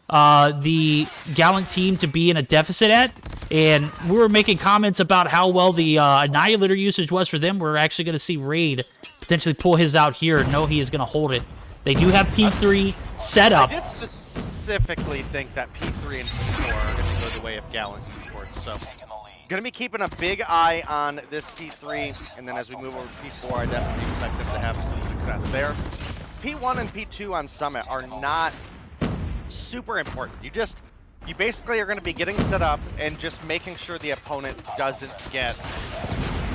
the Gallant team to be in a deficit at. And we were making comments about how well the Annihilator usage was for them. We're actually going to see Raid potentially pull his out here. No, he is going to hold it. They do have P3 set up. I did specifically think that P3 and P4 are going to go the way of Gallant Esports. So, going to be keeping a big eye on this P3. And then as we move over to P4, I definitely expect them to have some success there. P1 and P2 on Summit are not super important. You basically are going to be getting set up and just making sure the opponent doesn't get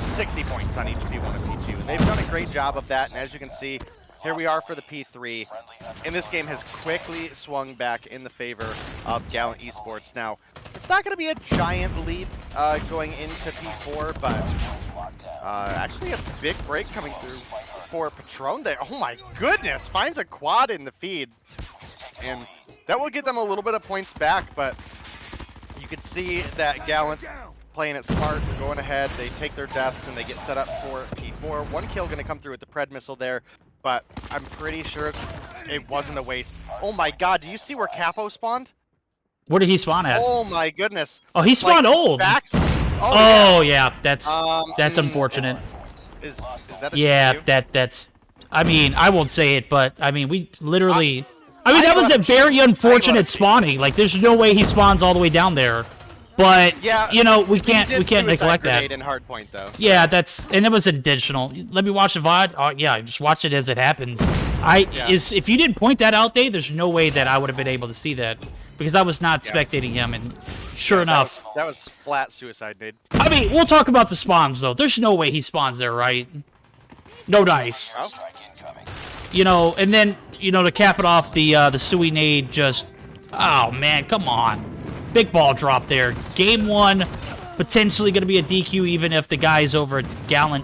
60 points on each P1 and P2. And they've done a great job of that. And as you can see, here we are for the P3. And this game has quickly swung back in the favor of Gallant Esports. Now, it's not going to be a giant lead going into P4, but actually a big break coming through for Patron there. Oh my goodness, finds a quad in the feed. And that will get them a little bit of points back, but you can see that Gallant playing it smart, they're going ahead, they take their deaths, and they get set up for P4. 1 kill going to come through with the Pred missile there, but I'm pretty sure it wasn't a waste. Oh my God, do you see where Capo spawned? Where did he spawn at? Oh my goodness. Oh, he spawned like, old. Oh yeah, that's unfortunate. Is that a yeah, DQ? that's. I mean, I won't say it, but I mean, we literally. I mean, that was a very unfortunate spawning. Like, there's no way he spawns all the way down there. But yeah, you know, we can't neglect that. In hard point though. So. Yeah, and it was additional. Let me watch the VOD. Oh yeah, just watch it as it happens. If you didn't point that out, Dave, there's no way that I would have been able to see that because I was not spectating him. And sure enough, that was flat suicide, dude. I mean, we'll talk about the spawns though. There's no way he spawns there, right? No dice. Oh. You know, and then to cap it off, the Sui nade just. Oh man, come on. Big ball drop there. Game 1, potentially going to be a DQ even if the guys over at Gallant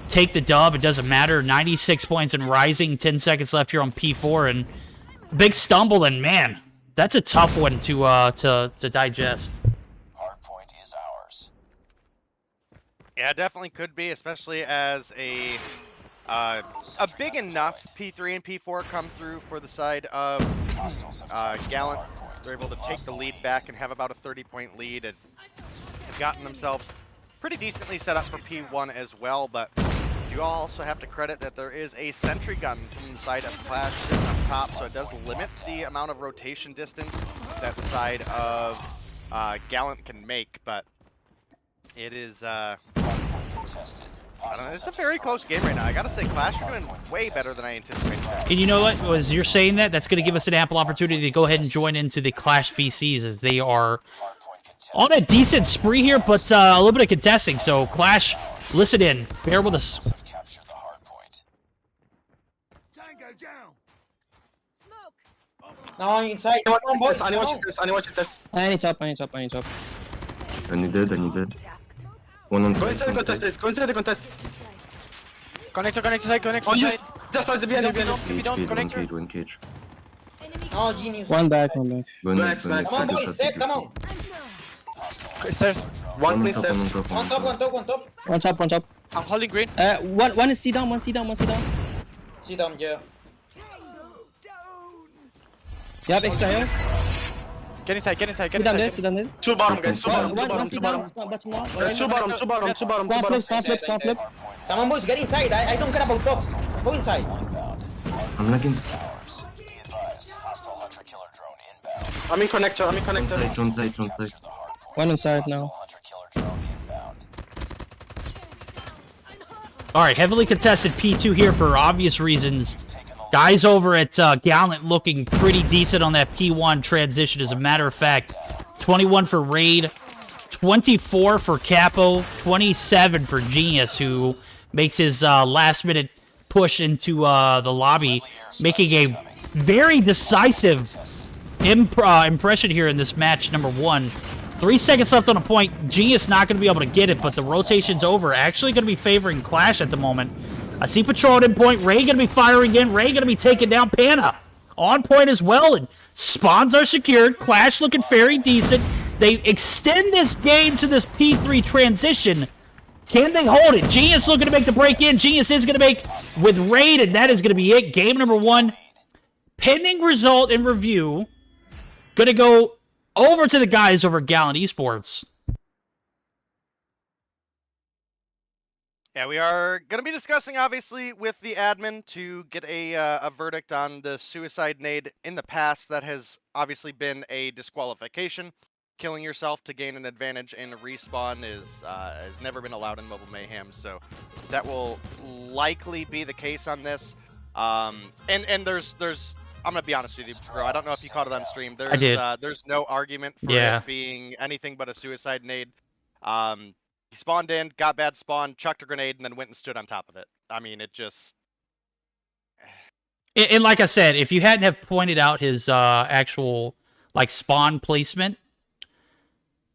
take the dub. It doesn't matter. 96 points and rising. 10 seconds left here on P4. And big stumble, and man, that's a tough one to digest. Hardpoint is ours. Yeah, it definitely could be, especially as a big enough P3 and P4 come through for the side of Gallant. They're able to take the lead back and have about a 30-point lead and have gotten themselves pretty decently set up for P1 as well, but you also have to credit that there is a sentry gun from the side of Qlash sitting up top, so it does limit the amount of rotation distance that the side of Gallant can make, but it is, I don't know, it's a very close game right now. I gotta say, Qlash are doing way better than I anticipated. And you know what? As you're saying that, that's going to give us an ample opportunity to go ahead and join into the Qlash VCs as they are on a decent spree here, but a little bit of contesting. So, Qlash, listen in. Bear with us. Capture the hardpoint. Tango down. No, inside. Come on, boys. I need top. I need dead. One on Go inside the contest, please. Go inside the contest. Connector side. On you. Just side, behind you. Connector. One cage. Oh, genius. One back. Max. Come on, boys. Set, come on. Stairs. One, please, stairs. One top. One top. I'm holding green. One is C down. See them, yeah. You have extra health? Get inside. Sit down there. Two bottom, guys. Two bottom. Two bottom. Spawn flip. Come on, boys. Get inside. I don't care about top. Go inside. I'm lagging. Be advised, hostile hunter killer drone inbound. I'm in connector. One inside now. Hunter killer drone inbound. All right, heavily contested P2 here for obvious reasons. Guys over at Gallant looking pretty decent on that P1 transition. As a matter of fact, 21 for Raid, 24 for Capo, 27 for Genius, who makes his last-minute push into the lobby, making a very decisive impression here in this match, number 1. 3 seconds left on a point. Genius not going to be able to get it, but the rotation's over. Actually going to be favoring Qlash at the moment. I see Patrol at point. Ray going to be firing in. Ray going to be taking down Panna. On point as well, and spawns are secured. Qlash looking very decent. They extend this game to this P3 transition. Can they hold it? Genius looking to make the break in. Genius is going to make with Raid, and that is going to be it. Game number 1. Pending result and review. Going to go over to the guys over Gallant Esports. Yeah, we are going to be discussing, obviously, with the admin to get a verdict on the suicide nade. In the past, that has obviously been a disqualification. Killing yourself to gain an advantage in respawn has never been allowed in Mobile Mayhem, so that will likely be the case on this. And there's I'm gonna be honest with you, bro. I don't know if you caught it on stream. I did. There's no argument for it being anything but a suicide nade. He spawned in, got bad spawn, chucked a grenade, and then went and stood on top of it. I mean, it just... And like I said, if you hadn't have pointed out his actual like spawn placement,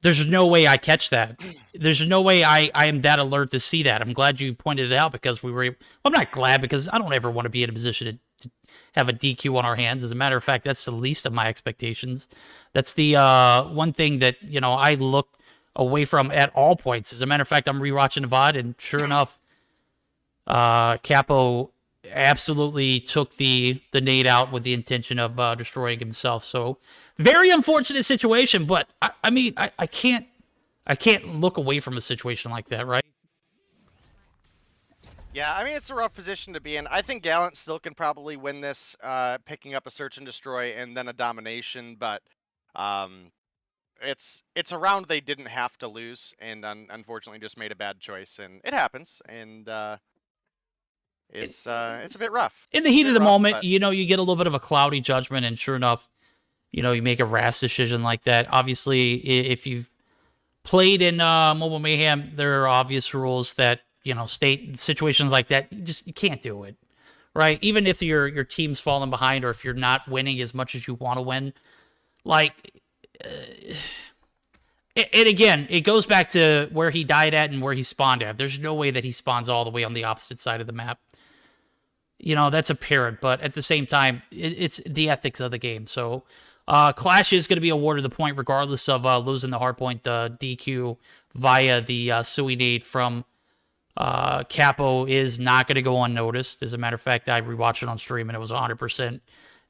there's no way I catch that. There's no way I am that alert to see that. I'm glad you pointed it out because we were... Well, I'm not glad because I don't ever want to be in a position to have a DQ on our hands. As a matter of fact, that's the least of my expectations. That's the one thing that, you know, I look away from at all points. As a matter of fact, I'm rewatching the VOD, and sure enough, Capo absolutely took the nade out with the intention of destroying himself. So very unfortunate situation, but I mean, I can't look away from a situation like that, right? Yeah, I mean, it's a rough position to be in. I think Gallant still can probably win this, picking up a search and destroy and then a domination, but it's a round they didn't have to lose, and unfortunately just made a bad choice, and it happens, and it's a bit rough. In the heat of the moment, you know, you get a little bit of a cloudy judgment, and sure enough, you know, you make a rash decision like that. Obviously, if you've played in Mobile Mayhem, there are obvious rules that, you know, state situations like that, you can't do it, right? Even if your team's falling behind, or if you're not winning as much as you want to win, like, and again, it goes back to where he died at and where he spawned at. There's no way that he spawns all the way on the opposite side of the map. You know, that's apparent, but at the same time, it's the ethics of the game. So, Qlash is going to be awarded the point regardless of losing the hardpoint, the DQ via the Sui nade from Capo is not going to go unnoticed. As a matter of fact, I rewatched it on stream and it was 100%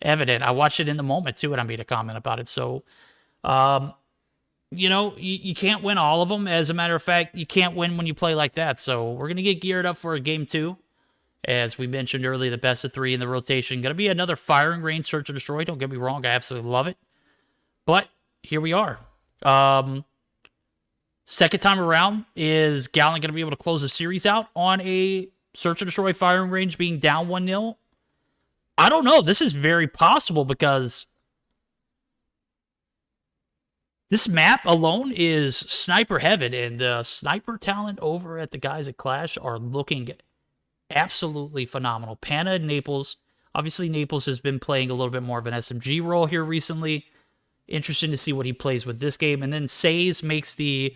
evident. I watched it in the moment too, and I made a comment about it. So, you know, you can't win all of them. As a matter of fact, you can't win when you play like that. So we're going to get geared up for a game 2. As we mentioned earlier, the best of 3 in the rotation. Going to be another firing range search and destroy. Don't get me wrong. I absolutely love it. But here we are. Second time around, is Gallant going to be able to close the series out on a search and destroy firing range being down 1-0? I don't know. This is very possible because this map alone is sniper heaven, and the sniper talent over at the guys at Qlash are looking absolutely phenomenal. Panna and Naples. Obviously, Naples has been playing a little bit more of an SMG role here recently. Interesting to see what he plays with this game. And then Says makes the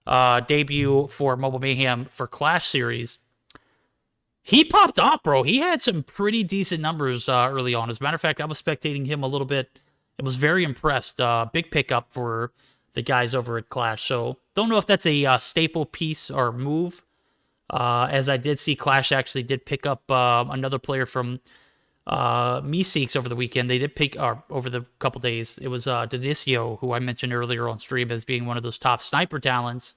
debut for Mobile Mayhem for Qlash series. He popped off, bro. He had some pretty decent numbers early on. As a matter of fact, I was spectating him a little bit. I was very impressed. Big pickup for the guys over at Qlash. So, don't know if that's a staple piece or move. As I did see, Qlash actually did pick up another player from Meeseeks over the weekend. They did pick over the couple days. It was Denisio, who I mentioned earlier on stream as being one of those top sniper talents.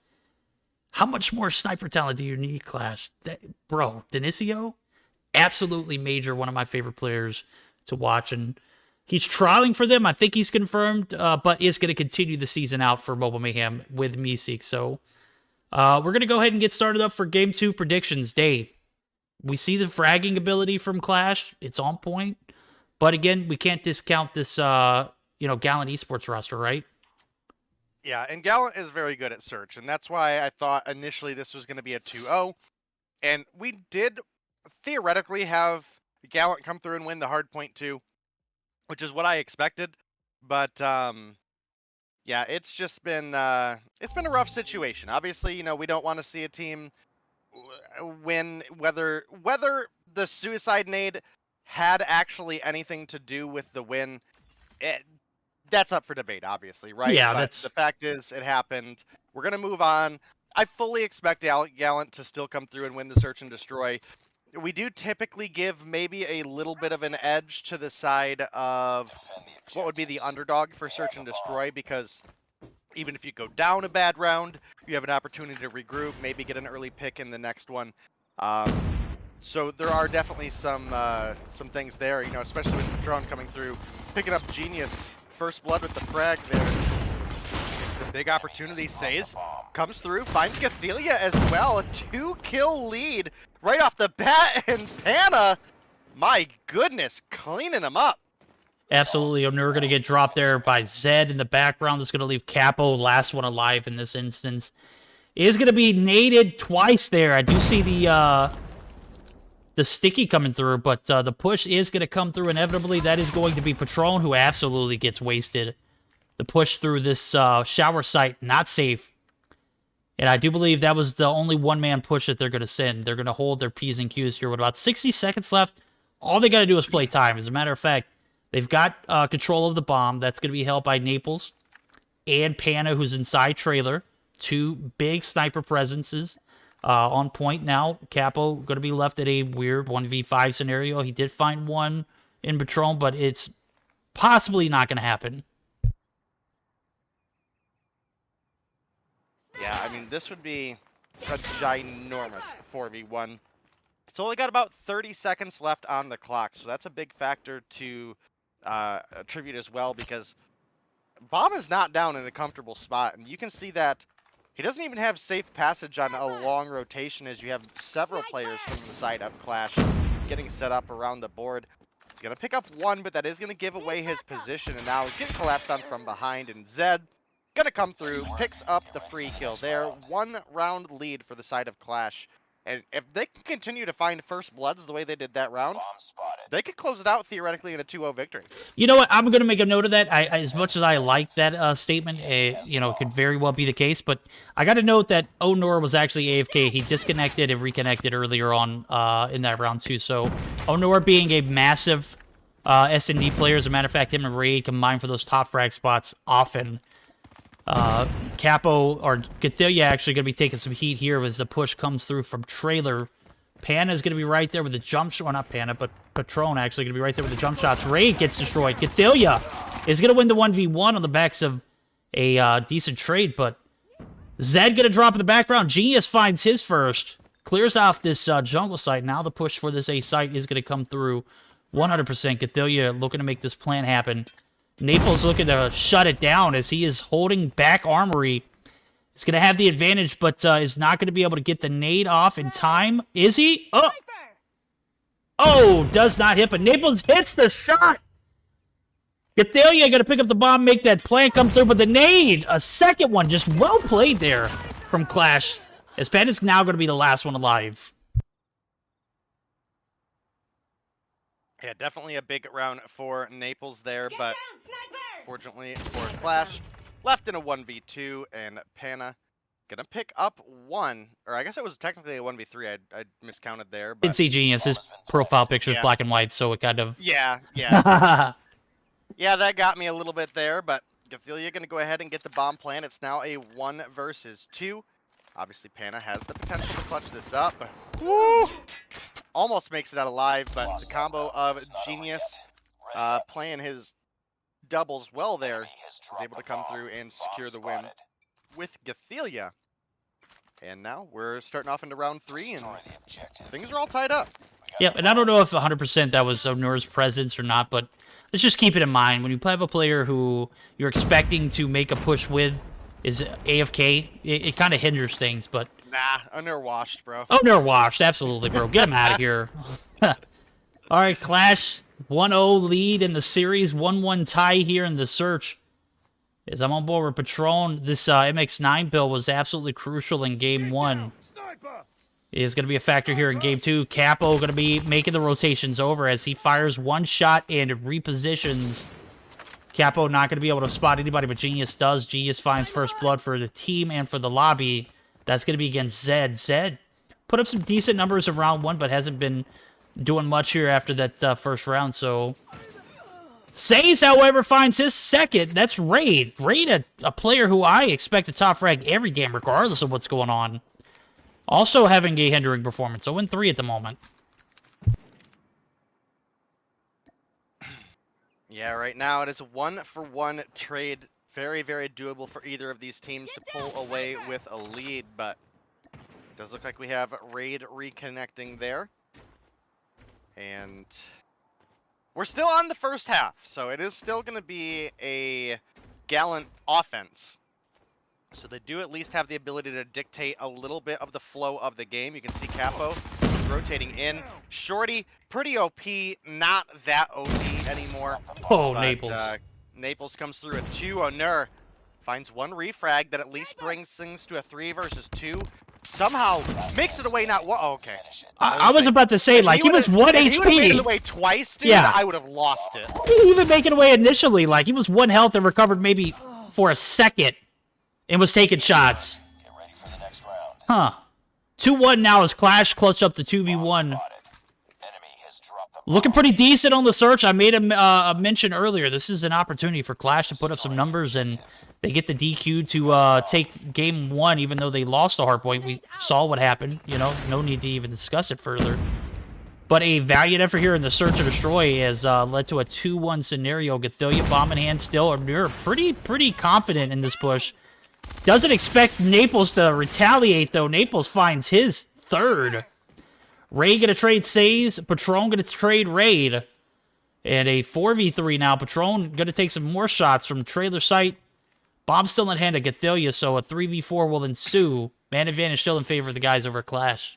How much more sniper talent do you need, Qlash? Bro, Denisio, absolutely major, one of my favorite players to watch, and he's trialing for them. I think he's confirmed, but is going to continue the season out for Mobile Mayhem with Meeseeks. So we're going to go ahead and get started up for Game 2 predictions. Dave, We see the fragging ability from Qlash. It's on point. But again, we can't discount this, Gallant Esports roster, right? Yeah, and Gallant is very good at search, and that's why I thought initially this was going to be a 2-0. And we did theoretically have Gallant come through and win the hardpoint too, which is what I expected. But yeah, it's just been it's been a rough situation. Obviously, we don't want to see a team win, whether the suicide nade had actually anything to do with the win. That's up for debate, obviously, right? Yeah, but the fact is, it happened. We're gonna move on. I fully expect Gallant to still come through and win the search and destroy. We do typically give maybe a little bit of an edge to the side of what would be the underdog for search and destroy, because even if you go down a bad round, you have an opportunity to regroup, maybe get an early pick in the next one. So there are definitely some things there, especially with Patron coming through, picking up Genius. First blood with the frag there. It's a big opportunity. Says comes through, finds Athelia as well. A 2-kill lead right off the bat, and Panna, my goodness, cleaning him up. Absolutely. We're going to get dropped there by Zed in the background. That's going to leave Capo, last one alive in this instance. Is going to be naded twice there. I do see the sticky coming through, but the push is going to come through inevitably. That is going to be Patron, who absolutely gets wasted. The push through this shower site, not safe. And I do believe that was the only one-man push that they're going to send. They're going to hold their P's and Q's here with about 60 seconds left. All they got to do is play time. As a matter of fact, they've got control of the bomb. That's going to be held by Naples and Panna, who's inside trailer. Two big sniper presences. On point now. Capo going to be left at a weird 1v5 scenario. He did find one in Patron, but it's possibly not going to happen. Yeah, I mean, this would be a ginormous 4v1. It's only got about 30 seconds left on the clock, so that's a big factor to attribute as well, because Bomb is not down in a comfortable spot, and you can see that he doesn't even have safe passage on a long rotation, as you have several players from the side of Qlash getting set up around the board. He's going to pick up one, but that is going to give away his position, and now he's getting collapsed on from behind, and Zed going to come through, picks up the free kill there. 1 round lead for the side of Qlash. And if they can continue to find first bloods the way they did that round, they could close it out theoretically in a 2-0 victory. You know what? I'm going to make a note of that. As much as I like that statement, it could very well be the case. But I got to note that Onor was actually AFK. He disconnected and reconnected earlier on in that round too. So Onor being a massive S&D player, as a matter of fact, him and Raid combined for those top frag spots often. Capo or Gathelia actually going to be taking some heat here as the push comes through from trailer. Panna is going to be right there with the jump shot. Well, not Panna, but Patron actually going to be right there with the jump shots. Raid gets destroyed. Gathelia is going to win the 1v1 on the backs of a decent trade, but Zed going to drop in the background. Genius finds his first. Clears off this jungle site. Now the push for this A site is going to come through 100%. Gathelia looking to make this plan happen. Naples looking to shut it down as he is holding back Armory. He's going to have the advantage, but is not going to be able to get the nade off in time. Is he? Oh! Oh, does not hit, but Naples hits the shot! Gathelia going to pick up the bomb, make that plan come through, but the nade, a second one, just well played there from Qlash. As Pan is now going to be the last one alive. Yeah, definitely a big round for Naples there, but fortunately for Qlash, left in a 1v2, and Panna gonna pick up one, or I guess it was technically a 1v3. I miscounted there. But Didn't see Genius. His profile picture is black and white, so it kind of... Yeah. Yeah, that got me a little bit there, but Gathelia gonna go ahead and get the bomb plan. It's now a 1 versus 2. Obviously, Panna has the potential to clutch this up, but woo! Almost makes it out alive, but the combo of Genius playing his doubles well there is able to come through and secure the win with Gathelia. And now we're starting off into round 3, and things are all tied up. Yeah, and I don't know if 100% that was Onur's presence or not, but let's just keep it in mind. When you have a player who you're expecting to make a push with is AFK, it kind of hinders things, but Nah, they're washed, bro. Oh, they're washed. Absolutely, bro. Get him out of here. All right, Qlash. 1-0 lead in the series. 1-1 tie here in the search. As I'm on board with Patron, this MX9 build was absolutely crucial in Game 1. Is going to be a factor here in Game 2. Capo going to be making the rotations over as he fires one shot and repositions. Capo not going to be able to spot anybody, but Genius does. Genius finds first blood for the team and for the lobby. That's going to be against Zed. Zed put up some decent numbers of round 1, but hasn't been doing much here after that first round, so... Says, however, finds his second. That's Raid. Raid, a player who I expect to top frag every game, regardless of what's going on. Also having a hindering performance. 0-3 at the moment. Yeah, right now it is a 1-for-1 trade. Very, very doable for either of these teams to pull away with a lead, but it does look like we have Raid reconnecting there. And we're still on the first half, so it is still going to be a Gallant offense. So they do at least have the ability to dictate a little bit of the flow of the game. You can see Capo rotating in. Shorty, pretty OP, not that OP anymore. Oh, but, Naples. Naples comes through at 2. Onur finds one refrag that at least brings things to a 3 versus 2. Somehow makes it away, not one. Oh, okay. I was about to say, like, he was 1 If he would have made it HP. away twice, dude, Yeah. I would have lost it. He didn't even make it away initially. Like, he was 1 health and recovered maybe for a second and was taking shots. Get ready for the next round. Huh. 2-1 now as Qlash clutched up the 2v1. Enemy has dropped the Looking pretty decent on the search. I made a mention earlier. This is an opportunity for Qlash to put up some numbers, and they get the DQ to take game 1, even though they lost a hard point. We saw what happened. You know, no need to even discuss it further. But a valiant effort here in the search and destroy has led to a 2-1 scenario. Gathilia bomb in hand still. They're pretty confident in this push. Doesn't expect Naples to retaliate, though. Naples finds his third. Raid gonna trade Says. Patron gonna trade Raid. And a 4v3 now. Patron gonna take some more shots from trailer site. Bomb still in hand at Gathilia, so a 3v4 will ensue. Man advantage still in favor of the guys over at Qlash.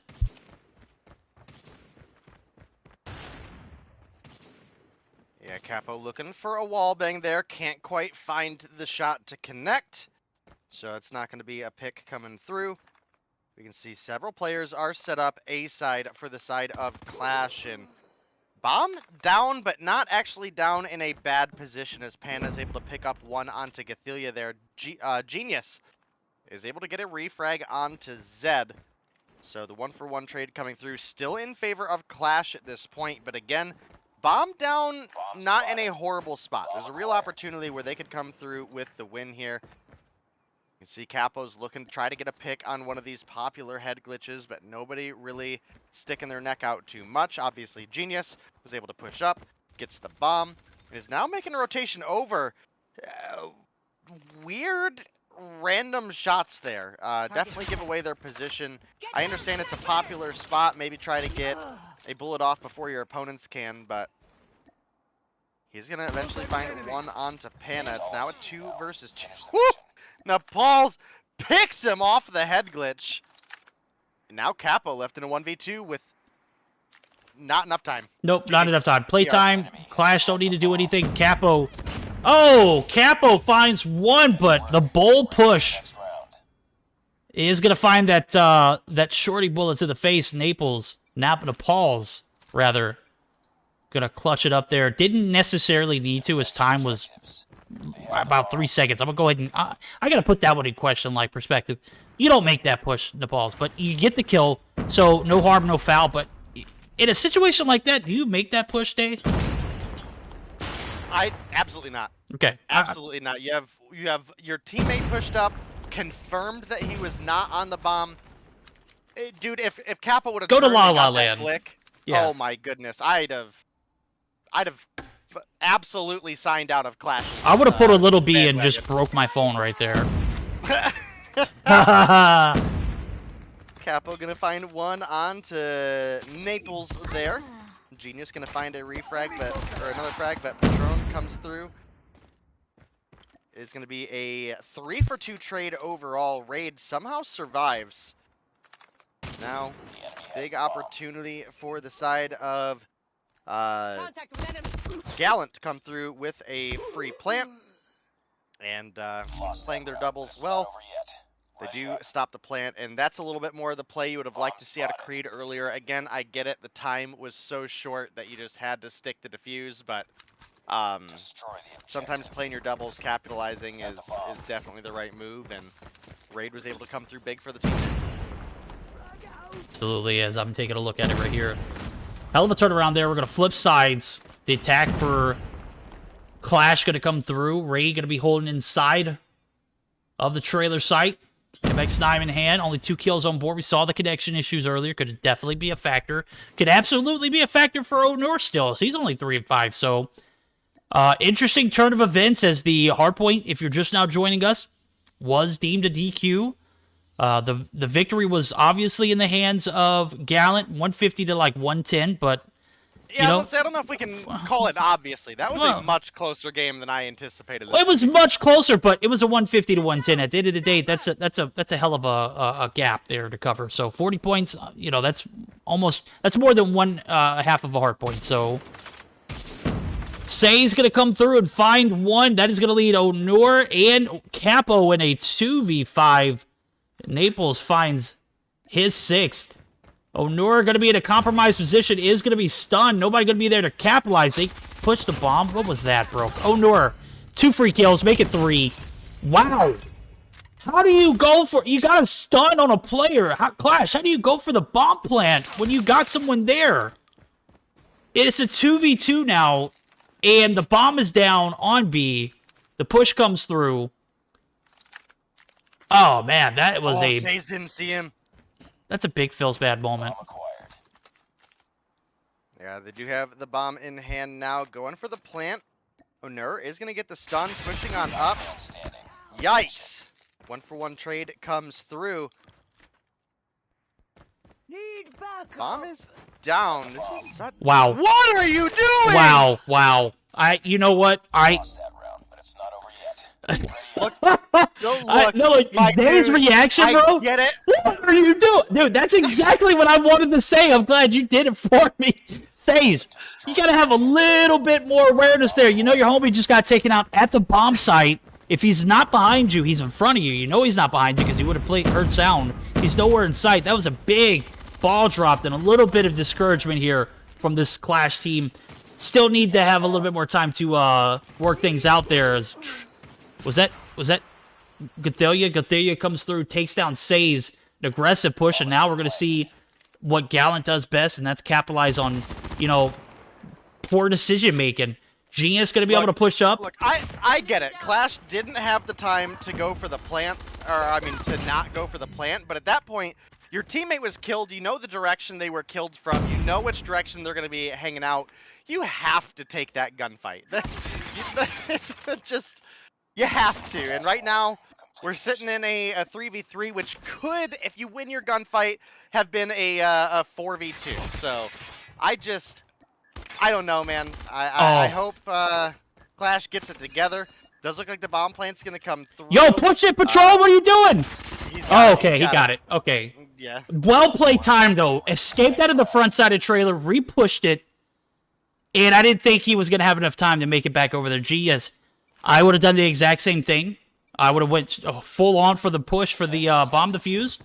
Yeah, Capo looking for a wall bang there. Can't quite find the shot to connect. So it's not going to be a pick coming through. We can see several players are set up A side for the side of Qlash. And bomb down, but not actually down in a bad position as Pan is able to pick up one onto Gathilia there. Genius is able to get a refrag onto Zed. So the 1-for-1 trade coming through still in favor of Qlash at this point. But again, bomb down, not in a horrible spot. There's a real opportunity where they could come through with the win here. You can see Capo's looking to try to get a pick on one of these popular head glitches, but nobody really sticking their neck out too much. Obviously, Genius was able to push up, gets the bomb, and is now making a rotation over. Weird, random shots there. Definitely give away their position. I understand it's a popular spot. Maybe try to get a bullet off before your opponents can, but he's going to eventually find one onto Pana. It's now a 2 versus 2. Woo! Now Pauls picks him off the head glitch. And now Capo left in a 1v2 with not enough time. Nope, not enough time. Playtime. Qlash don't need to do anything. Capo. Oh, Capo finds one, but the bowl push is going to find that that shorty bullet to the face. Naples, Pauls, rather, going to clutch it up there. Didn't necessarily need to. His time was about 3 seconds. I'm going to go ahead and... I got to put that one in question, like, perspective. You don't make that push, Nepals, but you get the kill, so no harm, no foul. But in a situation like that, do you make that push, Day? Absolutely not. Okay. Absolutely not. You have your teammate pushed up, confirmed that he was not on the bomb. Dude, if Capo would have go to La got La that Land. Flick, Yeah. oh my goodness, I'd have absolutely signed out of Qlash. I would have put a little B and just broke my phone right there. Capo gonna find one onto Naples there. Genius gonna find a refrag, or another frag, but Patron comes through. It's gonna be a 3-for-2 trade overall. Raid somehow survives. Now, big opportunity for the side of Gallant to come through with a free plant. And playing their doubles well. They do stop the plant, and that's a little bit more of the play you would have liked to see out of Creed earlier. Again, I get it. The time was so short that you just had to stick the defuse, but sometimes playing your doubles, capitalizing is definitely the right move, and Raid was able to come through big for the team. Absolutely is. I'm taking a look at it right here. Hell of a turnaround there. We're going to flip sides. The attack for Qlash going to come through. Raid going to be holding inside of the trailer site. MX9 in hand, only 2 kills on board. We saw the connection issues earlier. Could definitely be a factor. Could absolutely be a factor for Onur still. So he's only 3 and 5. So, interesting turn of events as the hardpoint, if you're just now joining us, was deemed a DQ. The victory was obviously in the hands of Gallant, 150 to like 110, but yeah, I don't know if we can call it obviously. That was a much closer game than I anticipated. It was much closer, but it was a 150 to 110. At the end of the day, that's a hell of a gap there to cover. So 40 points, that's more than one half of a hard point. So Say's gonna come through and find one. That is gonna lead Onur and Capo in a 2v5. Naples finds his 6th. Onur going to be in a compromised position, is going to be stunned. Nobody going to be there to capitalize. They pushed the bomb. What was that, bro? Onur, 2 free kills, make it 3. Wow. How do you go for... You got a stun on a player. Qlash, how do you go for the bomb plant when you got someone there? It's a 2v2 now, and the bomb is down on B. The push comes through. Oh, man, that was a... Says didn't see him. That's a big feels bad moment. Yeah, they do have the bomb in hand now. Going for the plant. Onur is going to get the stun, pushing on up. Yikes. 1-for-1 trade comes through. Bomb is down. This is such... Wow. What are you doing? Wow. You know what? Dave's reaction, bro. I get it. What are you doing? Dude, that's exactly what I wanted to say. I'm glad you did it for me. Says, you got to have a little bit more awareness there. You know your homie just got taken out at the bomb site. If he's not behind you, he's in front of you. You know he's not behind you because he would have heard sound. He's nowhere in sight. That was a big ball dropped and a little bit of discouragement here from this Qlash team. Still need to have a little bit more time to work things out there. Was that Gathelia? Gathelia comes through, takes down Says, an aggressive push, and now we're going to see what Gallant does best, and that's capitalize on, poor decision-making. Genius going to be able to push up. Look, I get it. Qlash didn't have the time to go for the plant, to not go for the plant, but at that point, your teammate was killed. You know the direction they were killed from. You know which direction they're going to be hanging out. You have to take that gunfight. You have to, and right now, we're sitting in a 3v3, which could, if you win your gunfight, have been a 4v2. So, I don't know, man. I hope Qlash gets it together. Does look like the bomb plant's gonna come through. Yo, push it, Patrol! What are you doing? He got it. Okay. Yeah. Well played time, though. Escaped out of the front side of trailer, re-pushed it, and I didn't think he was gonna have enough time to make it back over there. Genius. I would have done the exact same thing. I would have went full on for the push for the bomb defuse.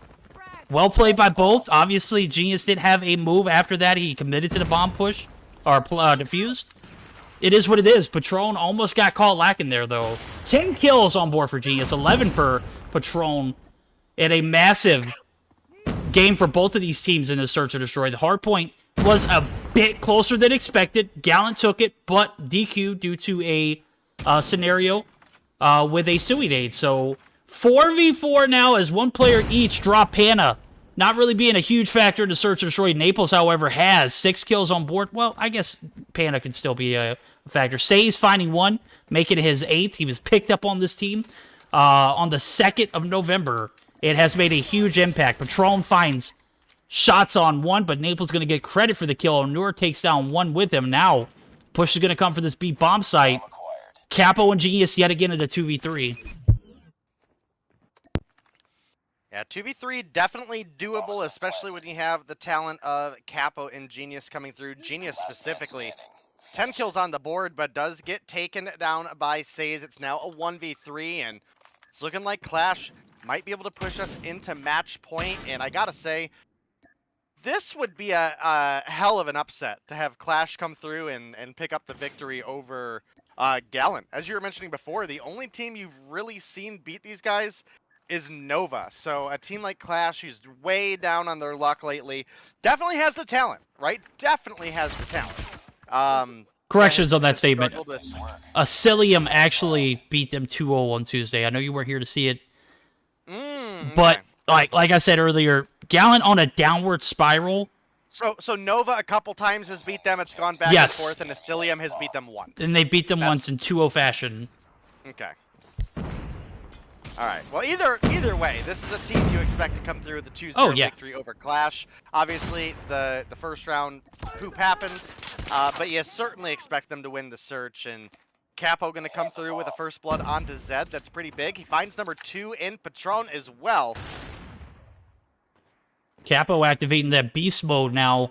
Well played by both. Obviously, Genius didn't have a move after that. He committed to the bomb push, or defuse. It is what it is. Patron almost got caught lacking there, though. 10 kills on board for Genius, 11 for Patron, and a massive game for both of these teams in the Search and Destroy. The hardpoint was a bit closer than expected. Gallant took it, but DQ due to a scenario with a Sui nade. So 4v4 now as one player each drop Pana. Not really being a huge factor in the Search and Destroy. Naples, however, has 6 kills on board. Well, I guess Pana could still be a factor. Say's finding 1, making his 8th. He was picked up on this team on the 2nd of November. It has made a huge impact. Patron finds shots on 1, but Naples going to get credit for the kill. Onur takes down 1 with him. Now, push is going to come for this B bomb site. Capo and Genius yet again in the 2v3. Yeah, 2v3 definitely doable, especially when you have the talent of Capo and Genius coming through. Genius specifically, 10 kills on the board, but does get taken down by Saze. It's now a 1v3, and it's looking like Qlash might be able to push us into match point. And I gotta say, this would be a hell of an upset to have Qlash come through and pick up the victory over Gallant. As you were mentioning before, the only team you've really seen beat these guys is Nova. So a team like Qlash, who's way down on their luck lately, definitely has the talent, right? Definitely has the talent. Corrections on that statement. With... Asylium actually beat them 2-0 on Tuesday. I know you weren't here to see it. But like I said earlier, Gallant on a downward spiral. So Nova a couple times has beat them. It's gone back Yes. and forth, and Asylium has beat them once. And they beat them once in 2-0 fashion. Okay. All right. Well, either way, this is a team you expect to come through with a 2-0 victory over Qlash. Obviously, the first round poop happens, but you certainly expect them to win the search. And Capo going to come through with a first blood onto Zed. That's pretty big. He finds number 2 in Patron as well. Capo activating that beast mode now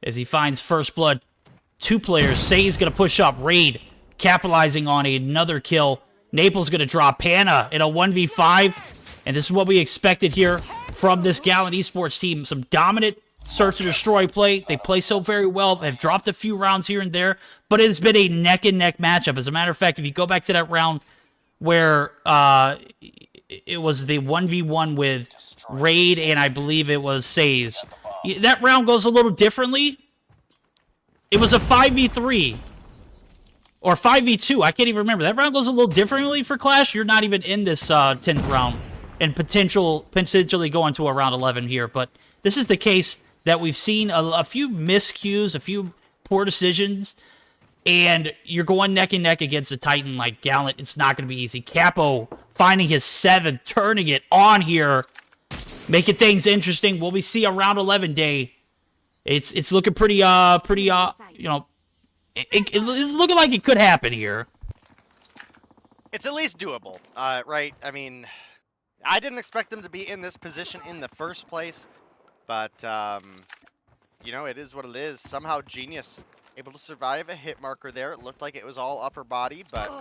as he finds first blood. 2 players. Say's going to push up. Raid capitalizing on another kill. Naples going to draw Pana in a 1v5. And this is what we expected here from this Gallant Esports team. Some dominant search and destroy play. They play so very well. Have dropped a few rounds here and there. But it's been a neck-and-neck matchup. As a matter of fact, if you go back to that round where it was the 1v1 with Raid and I believe it was Saze. That round goes a little differently. It was a 5v3. Or 5v2. I can't even remember. That round goes a little differently for Qlash. You're not even in this 10th round. And potentially going to a round 11 here. But this is the case that we've seen a few miscues, a few poor decisions. And you're going neck and neck against a Titan like Gallant. It's not going to be easy. Capo finding his 7th, turning it on here. Making things interesting. Will we see a round 11 day? It's looking pretty, you know, it's looking like it could happen here. It's at least doable, right? I mean, I didn't expect them to be in this position in the first place, but, you know, it is what it is. Somehow Genius able to survive a hit marker there. It looked like it was all upper body, but,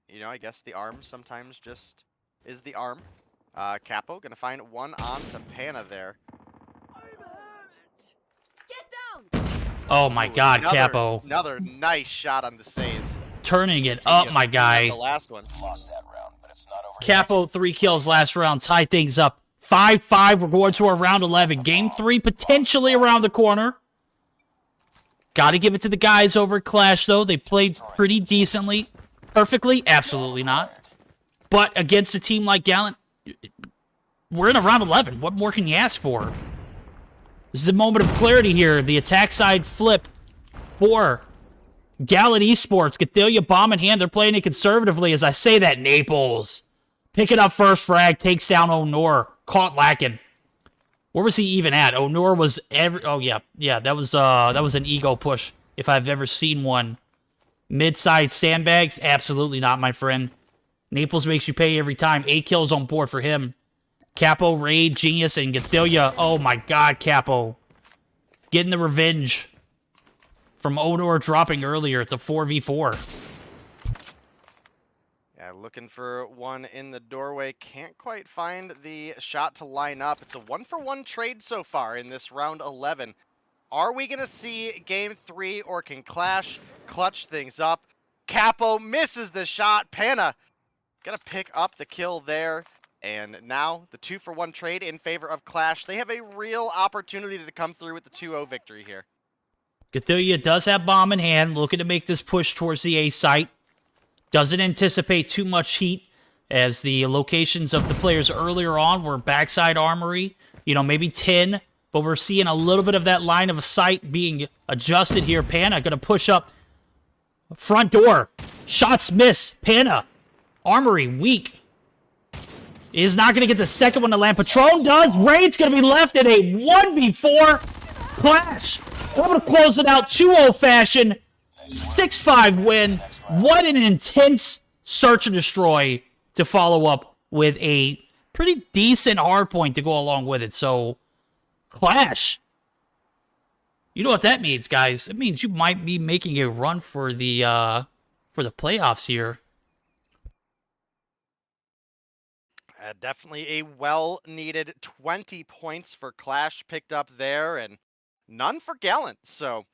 you know, I guess the arm sometimes just is the arm. Capo gonna find one on to Pana there. Oh my God, Capo. Another nice shot on the Saze. Turning it up, my guy. The last one. Lost that round, but it's not over. Capo, 3 kills last round. Tie things up. 5-5. We're going to a round 11. Game 3 potentially around the corner. Got to give it to the guys over at Qlash, though. They played pretty decently. Perfectly? Absolutely not. But against a team like Gallant, we're in a round 11. What more can you ask for? This is a moment of clarity here. The attack side flip for Gallant Esports. Gathelia bomb in hand. They're playing it conservatively. As I say that, Naples picking up first frag, takes down Onur. Caught lacking. Where was he even at? Onur was oh yeah, that was an ego push if I've ever seen one. Mid-side sandbags? Absolutely not, my friend. Naples makes you pay every time. 8 kills on board for him. Capo, Raid, Genius, and Gathelia. Oh my God, Capo. Getting the revenge from Onur dropping earlier. It's a 4v4. Yeah, looking for one in the doorway. Can't quite find the shot to line up. It's a 1-for-1 trade so far in this round 11. Are we going to see game 3, or can Qlash clutch things up? Capo misses the shot. Pana gonna pick up the kill there. And now the 2-for-1 trade in favor of Qlash. They have a real opportunity to come through with the 2-0 victory here. Gathelia does have bomb in hand, looking to make this push towards the A site. Doesn't anticipate too much heat, as the locations of the players earlier on were backside armory, you know, maybe 10, but we're seeing a little bit of that line of sight being adjusted here. Pana gonna push up front door. Shots miss. Pana, armory, weak. Is not going to get the second one to land. Patron does. Raid's going to be left in a 1v4. Qlash able to close it out 2-0 fashion. 6-5 win. What an intense search and destroy to follow up with a pretty decent hard point to go along with it. So, Qlash. You know what that means, guys? It means you might be making a run for the playoffs here. Definitely a well-needed 20 points for Qlash picked up there, and none for Gallant. So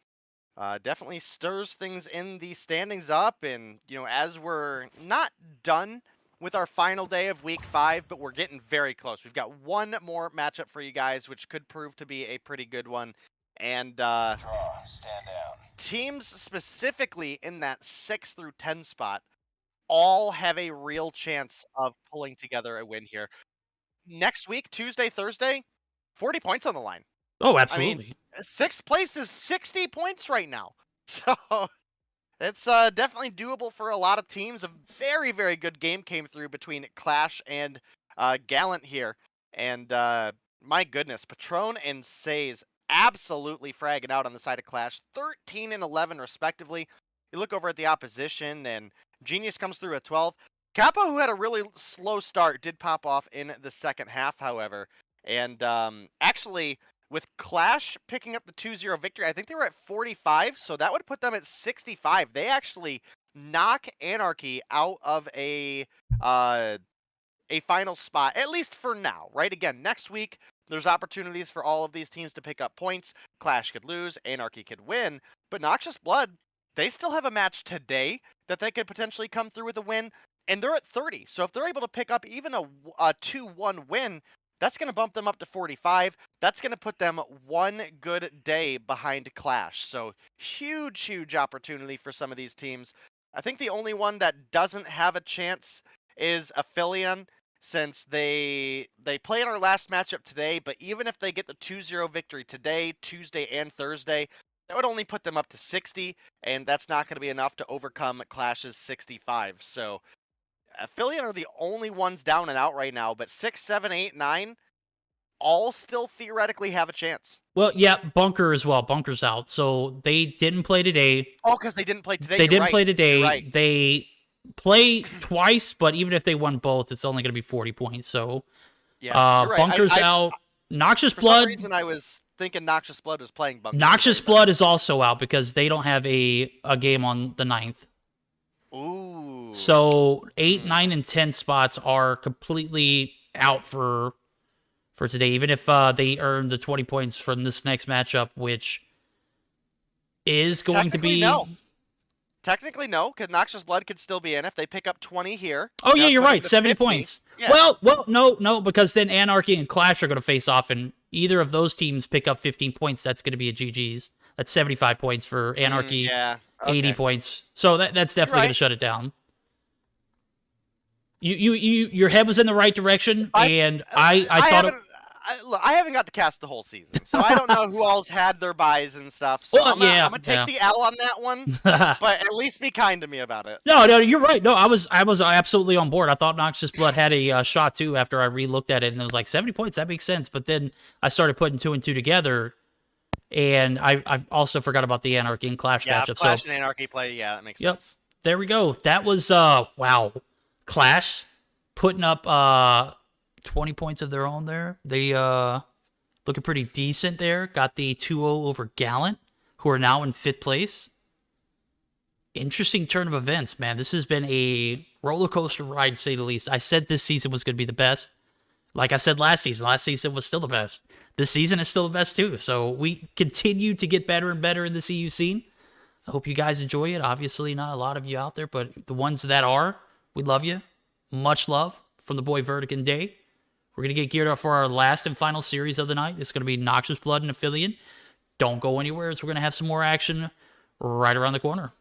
definitely stirs things in the standings up. And, you know, as we're not done with our final day of Week 5, but we're getting very close. We've got one more matchup for you guys, which could prove to be a pretty good one. And Stand down. teams specifically in that 6 through 10 spot all have a real chance of pulling together a win here. Next week, Tuesday, Thursday, 40 points on the line. Oh, absolutely. I mean, 6th place is 60 points right now. So it's definitely doable for a lot of teams. A very, very good game came through between Qlash and Gallant here. And my goodness, Patron and Says absolutely fragging out on the side of Qlash. 13 and 11 respectively. You look over at the opposition, and Genius comes through at 12. Kappa, who had a really slow start, did pop off in the second half, however. And actually, with Qlash picking up the 2-0 victory, I think they were at 45, so that would put them at 65. They actually knock Anarchy out of a final spot, at least for now, right? Again, next week, there's opportunities for all of these teams to pick up points. Qlash could lose, Anarchy could win, but Noxious Blood, they still have a match today that they could potentially come through with a win, and they're at 30. So if they're able to pick up even a 2-1 win, that's going to bump them up to 45. That's going to put them one good day behind Qlash. So huge, huge opportunity for some of these teams. I think the only one that doesn't have a chance is Aphelion, since they played our last matchup today, but even if they get the 2-0 victory today, Tuesday, and Thursday, that would only put them up to 60, and that's not going to be enough to overcome Qlash's 65. So Aphelion are the only ones down and out right now, but 6, 7, 8, 9 all still theoretically have a chance. Well, yeah, Bunker as well. Bunker's out. So they didn't play today. Oh, because they didn't play today. They didn't play today. Right. They play twice, but even if they won both, it's only going to be 40 points. So yeah, right. Bunker's out. Noxious for Blood. For some reason, I was thinking Noxious Blood was playing Bunker. Noxious Blood is also out because they don't have a game on the 9th. Ooh. So 8, 9, and 10 spots are completely out for today, even if they earn the 20 points from this next matchup, which is going to be... No. Technically, no, because Noxious Blood could still be in if they pick up 20 here. Oh, yeah, you're right, 70 50. points. Yeah. Well, no, because then Anarchy and Qlash are going to face off, and either of those teams pick up 15 points, that's going to be a GG's. That's 75 points for Anarchy, yeah. Okay. 80 points. So that's definitely going to shut it down. Your head was in the right direction, and I thought... I haven't got to cast the whole season, so I don't know who all's had their buys and stuff. So I'm gonna take the L on that one, but at least be kind to me about it. No, you're right. No, I was absolutely on board. I thought Noxious Blood had a shot too after I re-looked at it, and it was like 70 points. That makes sense. But then I started putting 2 and 2 together, and I also forgot about the Anarchy and Qlash matchup. Qlash and Anarchy play. Yeah, that makes sense. There we go. That was wow. Qlash putting up 20 points of their own there. They looking pretty decent there. Got the 2-0 over Gallant, who are now in 5th place. Interesting turn of events, man. This has been a roller coaster ride, to say the least. I said this season was going to be the best. Like I said last season was still the best. This season is still the best too. So we continue to get better and better in the CU scene. I hope you guys enjoy it. Obviously, not a lot of you out there, but the ones that are, we love you. Much love from the boy Verdict and Day. We're going to get geared up for our last and final series of the night. It's going to be Noxious Blood and Aphelion. Don't go anywhere, as we're going to have some more action right around the corner.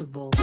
impossible.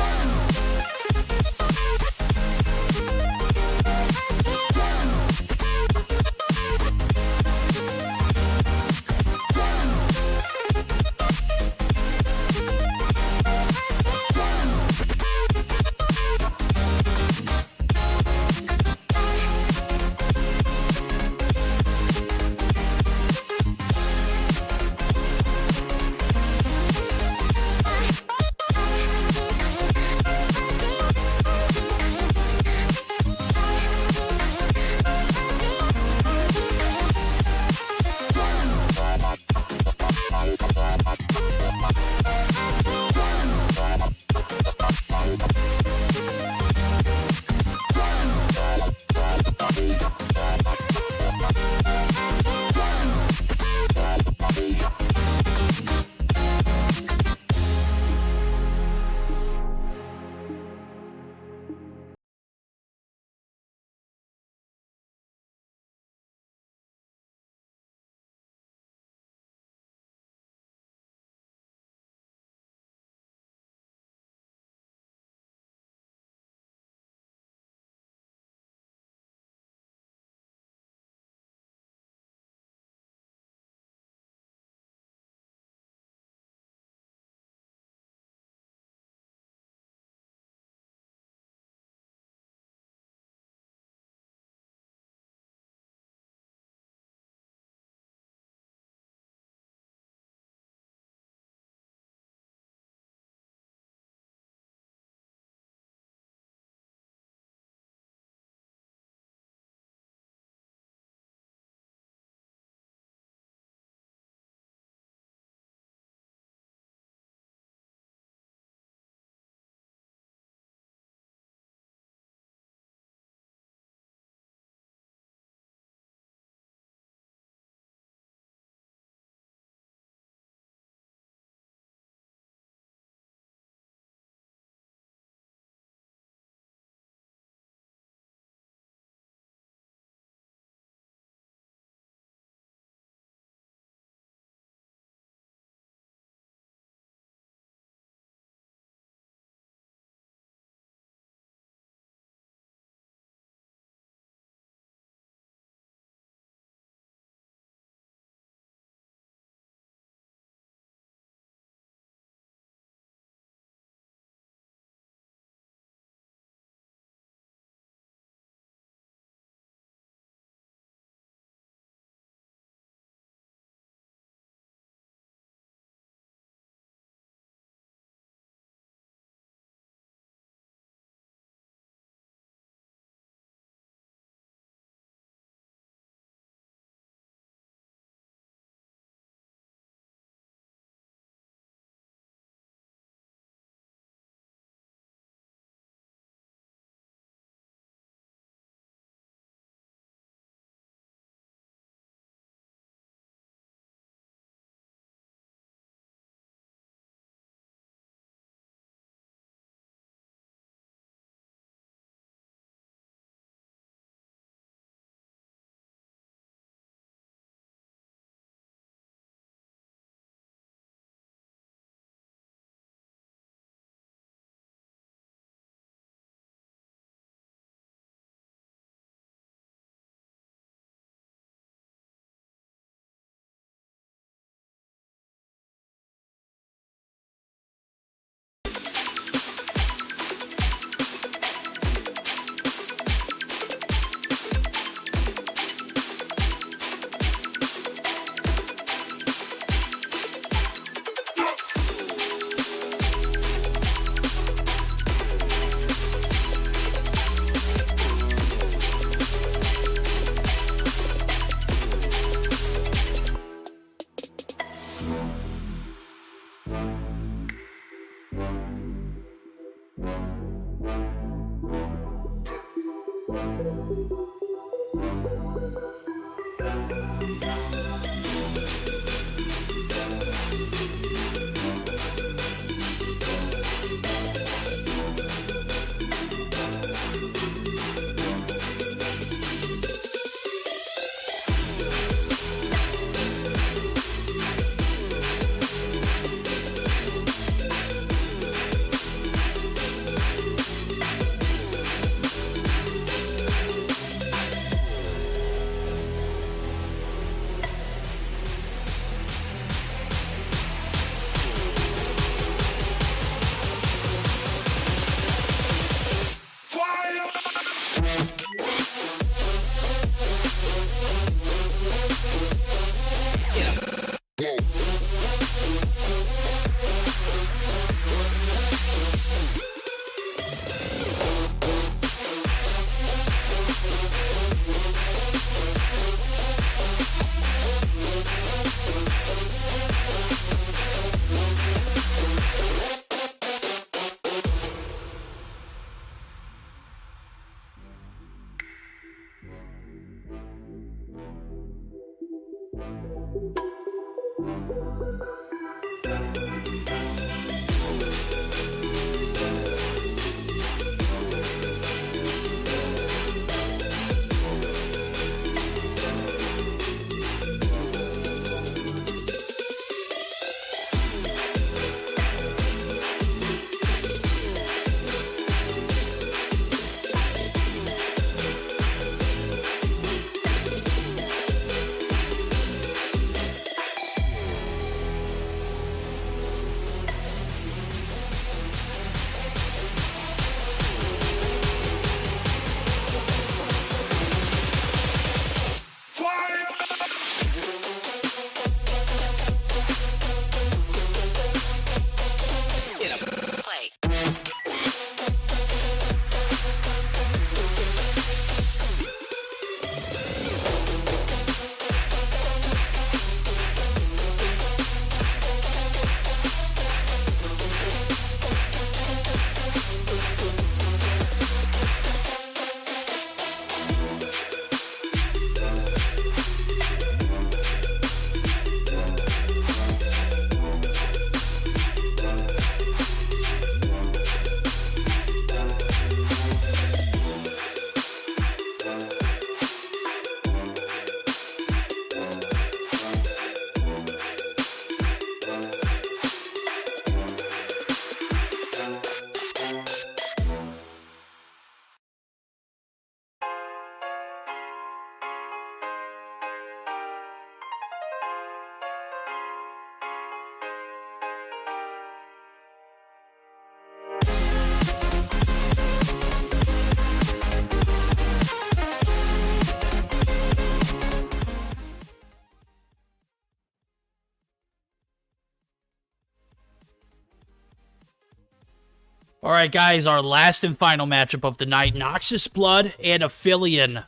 All right, guys, our last and final matchup of the night, Noxious Blood and Aphelion. Going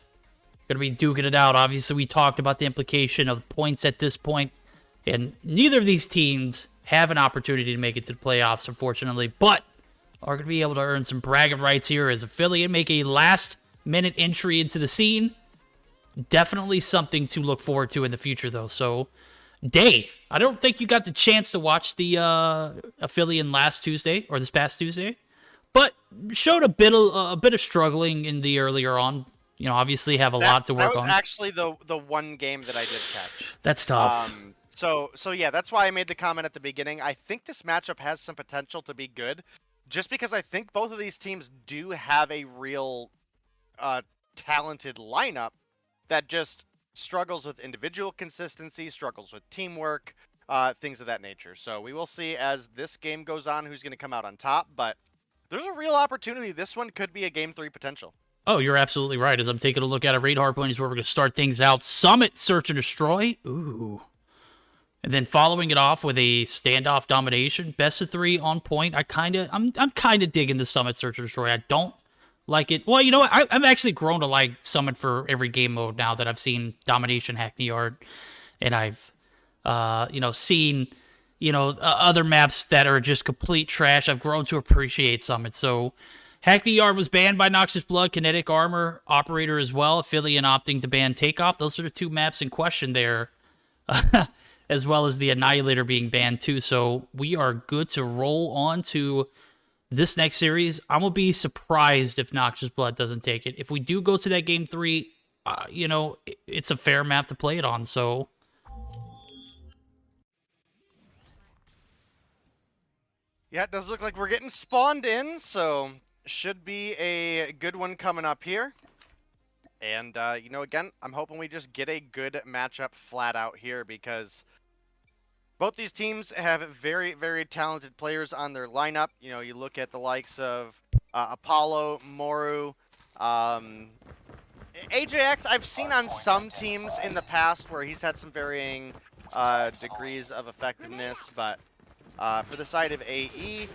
to be duking it out. Obviously, we talked about the implication of points at this point, and neither of these teams have an opportunity to make it to the playoffs, unfortunately, but are going to be able to earn some bragging rights here as Aphelion make a last-minute entry into the scene. Definitely something to look forward to in the future, though. So, Day, I don't think you got the chance to watch the Aphelion last Tuesday, or this past Tuesday, but showed a bit of struggling in the earlier on. You know, obviously have a lot to work on. That was actually the one game that I did catch. That's tough. So yeah, that's why I made the comment at the beginning. I think this matchup has some potential to be good, just because I think both of these teams do have a real talented lineup that just struggles with individual consistency, struggles with teamwork, things of that nature. So we will see as this game goes on who's going to come out on top, but there's a real opportunity. This one could be a Game 3 potential. Oh, you're absolutely right. As I'm taking a look at a raid hardpoint is where we're going to start things out. Summit, Search and Destroy. Ooh. And then following it off with a standoff domination. Best of 3 on point. I'm kind of digging the Summit, Search and Destroy. I don't like it. Well, you know what? I've actually grown to like Summit for every game mode now that I've seen Domination, Hackney Yard, and I've, seen, other maps that are just complete trash. I've grown to appreciate Summit. So Hackney Yard was banned by Noxious Blood, Kinetic Armor, Operator as well, Aphelion opting to ban Takeoff. Those are the 2 maps in question there, as well as the Annihilator being banned too. So we are good to roll on to this next series. I'm going to be surprised if Noxious Blood doesn't take it. If we do go to that Game 3, it's a fair map to play it on, so... Yeah, it does look like we're getting spawned in, so should be a good one coming up here. And, again, I'm hoping we just get a good matchup flat out here because both these teams have very, very talented players on their lineup. You know, you look at the likes of Apollo, Moru, AJX. I've seen on some teams in the past where he's had some varying degrees of effectiveness, but for the side of AE,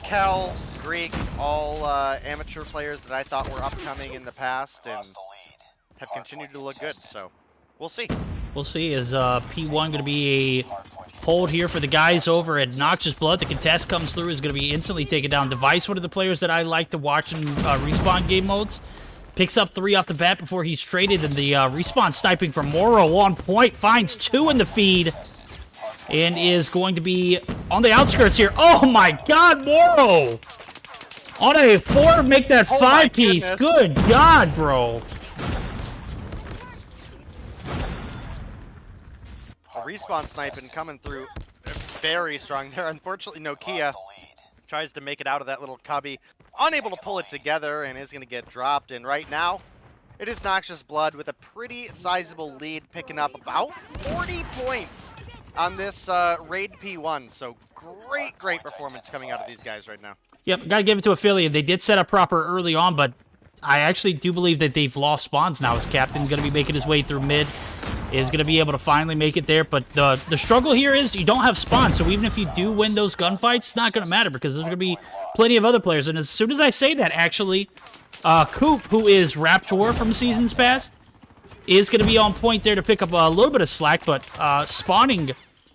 Cal, Greek, all amateur players that I thought were upcoming in the past and have continued to look good, so we'll see. We'll see. Is P1 going to be a hold here for the guys over at Noxious Blood? The contest comes through, is going to be instantly taken down. Device, one of the players that I like to watch in respawn game modes, picks up 3 off the bat before he's traded, and the respawn sniping from Moro on point, finds 2 in the feed, and is going to be on the outskirts here. Oh my god, Moro! On a 4, make that 5-piece. Good god, bro. Respawn sniping coming through very strong there. Unfortunately, Nokia tries to make it out of that little cubby, unable to pull it together, and is going to get dropped. And right now, it is Noxious Blood with a pretty sizable lead, picking up about 40 points on this raid P1. So great performance coming out of these guys right now. Yep, gotta give it to Aphelion. They did set up proper early on, but I actually do believe that they've lost spawns now. As Captain's going to be making his way through mid, is going to be able to finally make it there. But the struggle here is you don't have spawns, so even if you do win those gunfights, it's not going to matter because there's going to be plenty of other players. And as soon as I say that, actually, Coop, who is Raptor from seasons past, is going to be on point there to pick up a little bit of slack. But spawning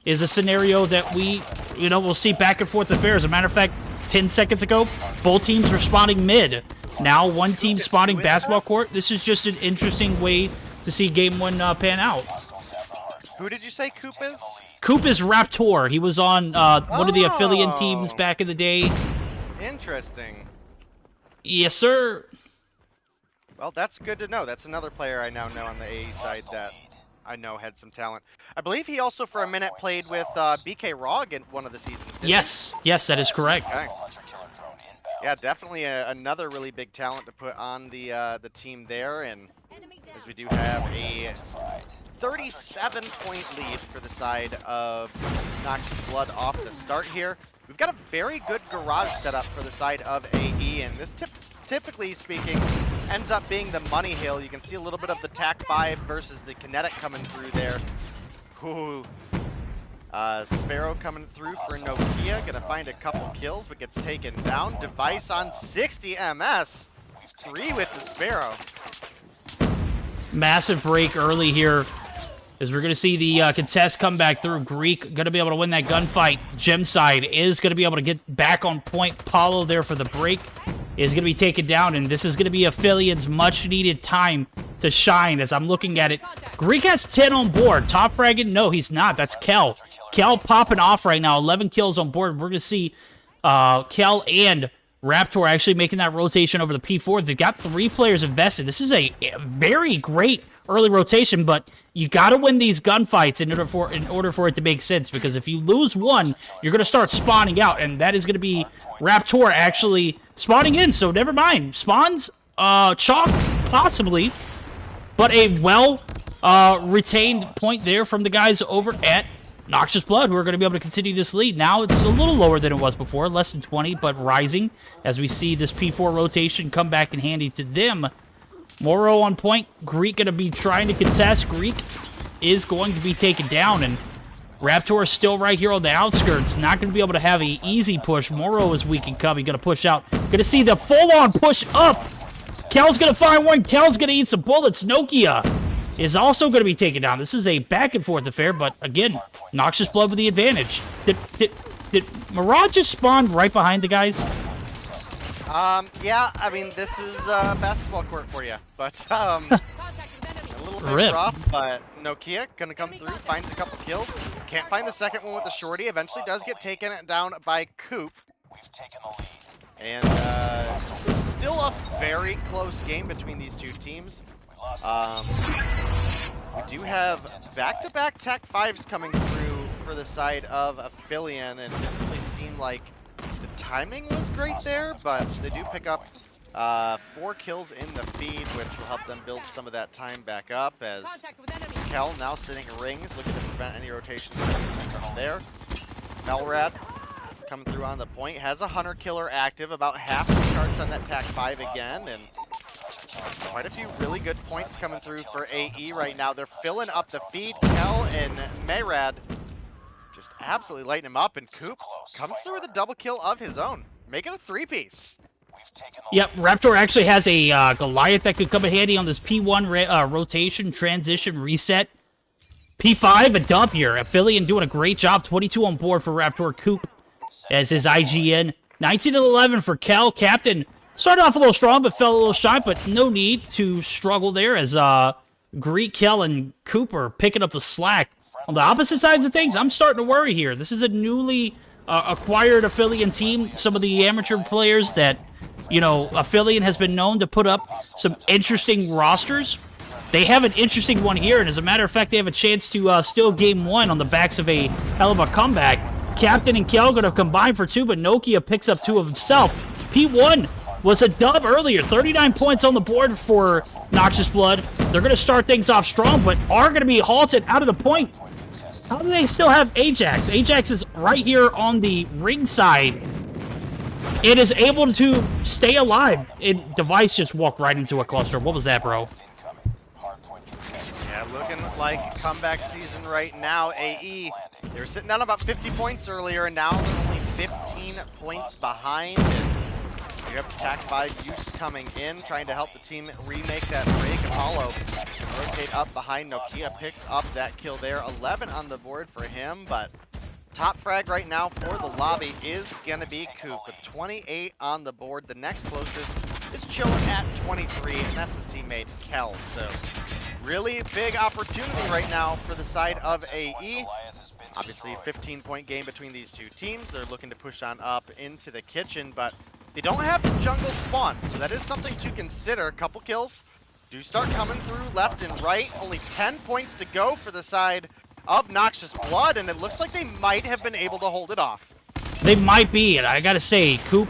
is a scenario that we'll see back and forth affairs. As a matter of fact, 10 seconds ago, both teams were spawning mid. Now one team spawning basketball court. This is just an interesting way to see game 1 pan out. Who did you say Coop is? Coop is Raptor. He was on one of the Aphelion teams back in the day. Interesting. Yes, sir. Well, that's good to know. That's another player I now know on the AE side that I know had some talent. I believe he also for a minute played with BK Rog in one of the seasons. Yes, yes, that is correct. Okay. Yeah, definitely another really big talent to put on the team there, and as we do have a 37-point lead for the side of Noxious Blood off the start here. We've got a very good garage setup for the side of AE, and this typically speaking ends up being the money hill. You can see a little bit of the TAC-5 versus the Kinetic coming through there. Ooh. Sparrow coming through for Nokia, gonna find a couple kills, but gets taken down. Device on 60 MS, 3 with the Sparrow. Massive break early here, as we're gonna see the contest come back through. Greek gonna be able to win that gunfight. Gemside is gonna be able to get back on point. Paulo there for the break is gonna be taken down, and this is gonna be Aphelion's much-needed time to shine. As I'm looking at it, Greek has 10 on board. Top fragging? No, he's not. That's Kel. Kel popping off right now. 11 kills on board. We're going to see Kel and Raptor actually making that rotation over the P4. They've got 3 players invested. This is a very great early rotation, but you got to win these gunfights in order for it to make sense, because if you lose one, you're going to start spawning out, and that is going to be Raptor actually spawning in, so never mind. Spawns, chalk, possibly, but a well-retained point there from the guys over at Noxious Blood, who are going to be able to continue this lead. Now it's a little lower than it was before, less than 20, but rising as we see this P4 rotation come back in handy to them. Moro on point. Greek going to be trying to contest. Greek is going to be taken down, and Raptor is still right here on the outskirts. Not going to be able to have an easy push. Moro is weak and cubby. Going to push out. Going to see the full-on push up. Kel's going to find one. Kel's going to eat some bullets. Nokia is also going to be taken down. This is a back-and-forth affair, but again, Noxious Blood with the advantage. Did Mirage just spawn right behind the guys? Yeah, I mean, this is basketball court for you, but a little bit rough, but Nokia gonna come through, finds a couple kills, can't find the second one with the shorty, eventually does get taken down by Coop. We've taken the lead. And this is still a very close game between these two teams. We do have back-to-back Tech 5s coming through for the side of Aphelion, and it didn't really seem like the timing was great there, but they do pick up 4 kills in the feed, which will help them build some of that time back up, as Kel now sitting rings, looking to prevent any rotations from there. Melrad coming through on the point, has a Hunter Killer active, about half charged on that TAC 5 again, and Quite a few really good points coming through for AE right now. They're filling up the feed. Kel and Mayrad just absolutely lighting him up, and Coop comes through with a double kill of his own, making a 3-piece. Yep, Raptor actually has a Goliath that could come in handy on this P1 rotation, transition, reset. P5, a dub here. Aphelion doing a great job. 22 on board for Raptor. Coop as his IGN. 19-11 for Kel. Captain started off a little strong, but fell a little shy, but no need to struggle there as Greek, Kel, and Cooper picking up the slack. On the opposite sides of things, I'm starting to worry here. This is a newly acquired Aphelion team. Some of the amateur players that, you know, Aphelion has been known to put up some interesting rosters. They have an interesting one here, and as a matter of fact, they have a chance to steal game 1 on the backs of a hell of a comeback. Captain and Kel going to combine for 2, but Nokia picks up 2 of himself. P1 was a dub earlier. 39 points on the board for Noxious Blood. They're going to start things off strong, but are going to be halted out of the point. How do they still have Ajax? Ajax is right here on the ring side. It is able to stay alive. Device just walked right into a cluster. What was that, bro? Yeah, looking like comeback season right now. AE, they were sitting down about 50 points earlier, and now they're only 15 points behind. You have Attack 5 Use coming in, trying to help the team remake that break. Apollo can rotate up behind. Nokia picks up that kill there. 11 on the board for him, but top frag right now for the lobby is going to be Coop with 28 on the board. The next closest is chilling at 23, and that's his teammate Kel. So really big opportunity right now for the side of AE. Obviously a 15-point game between these two teams. They're looking to push on up into the kitchen, but they don't have the jungle spawn, so that is something to consider. A couple kills do start coming through left and right. Only 10 points to go for the side of Noxious Blood, and it looks like they might have been able to hold it off. They might be, and I gotta say, Coop,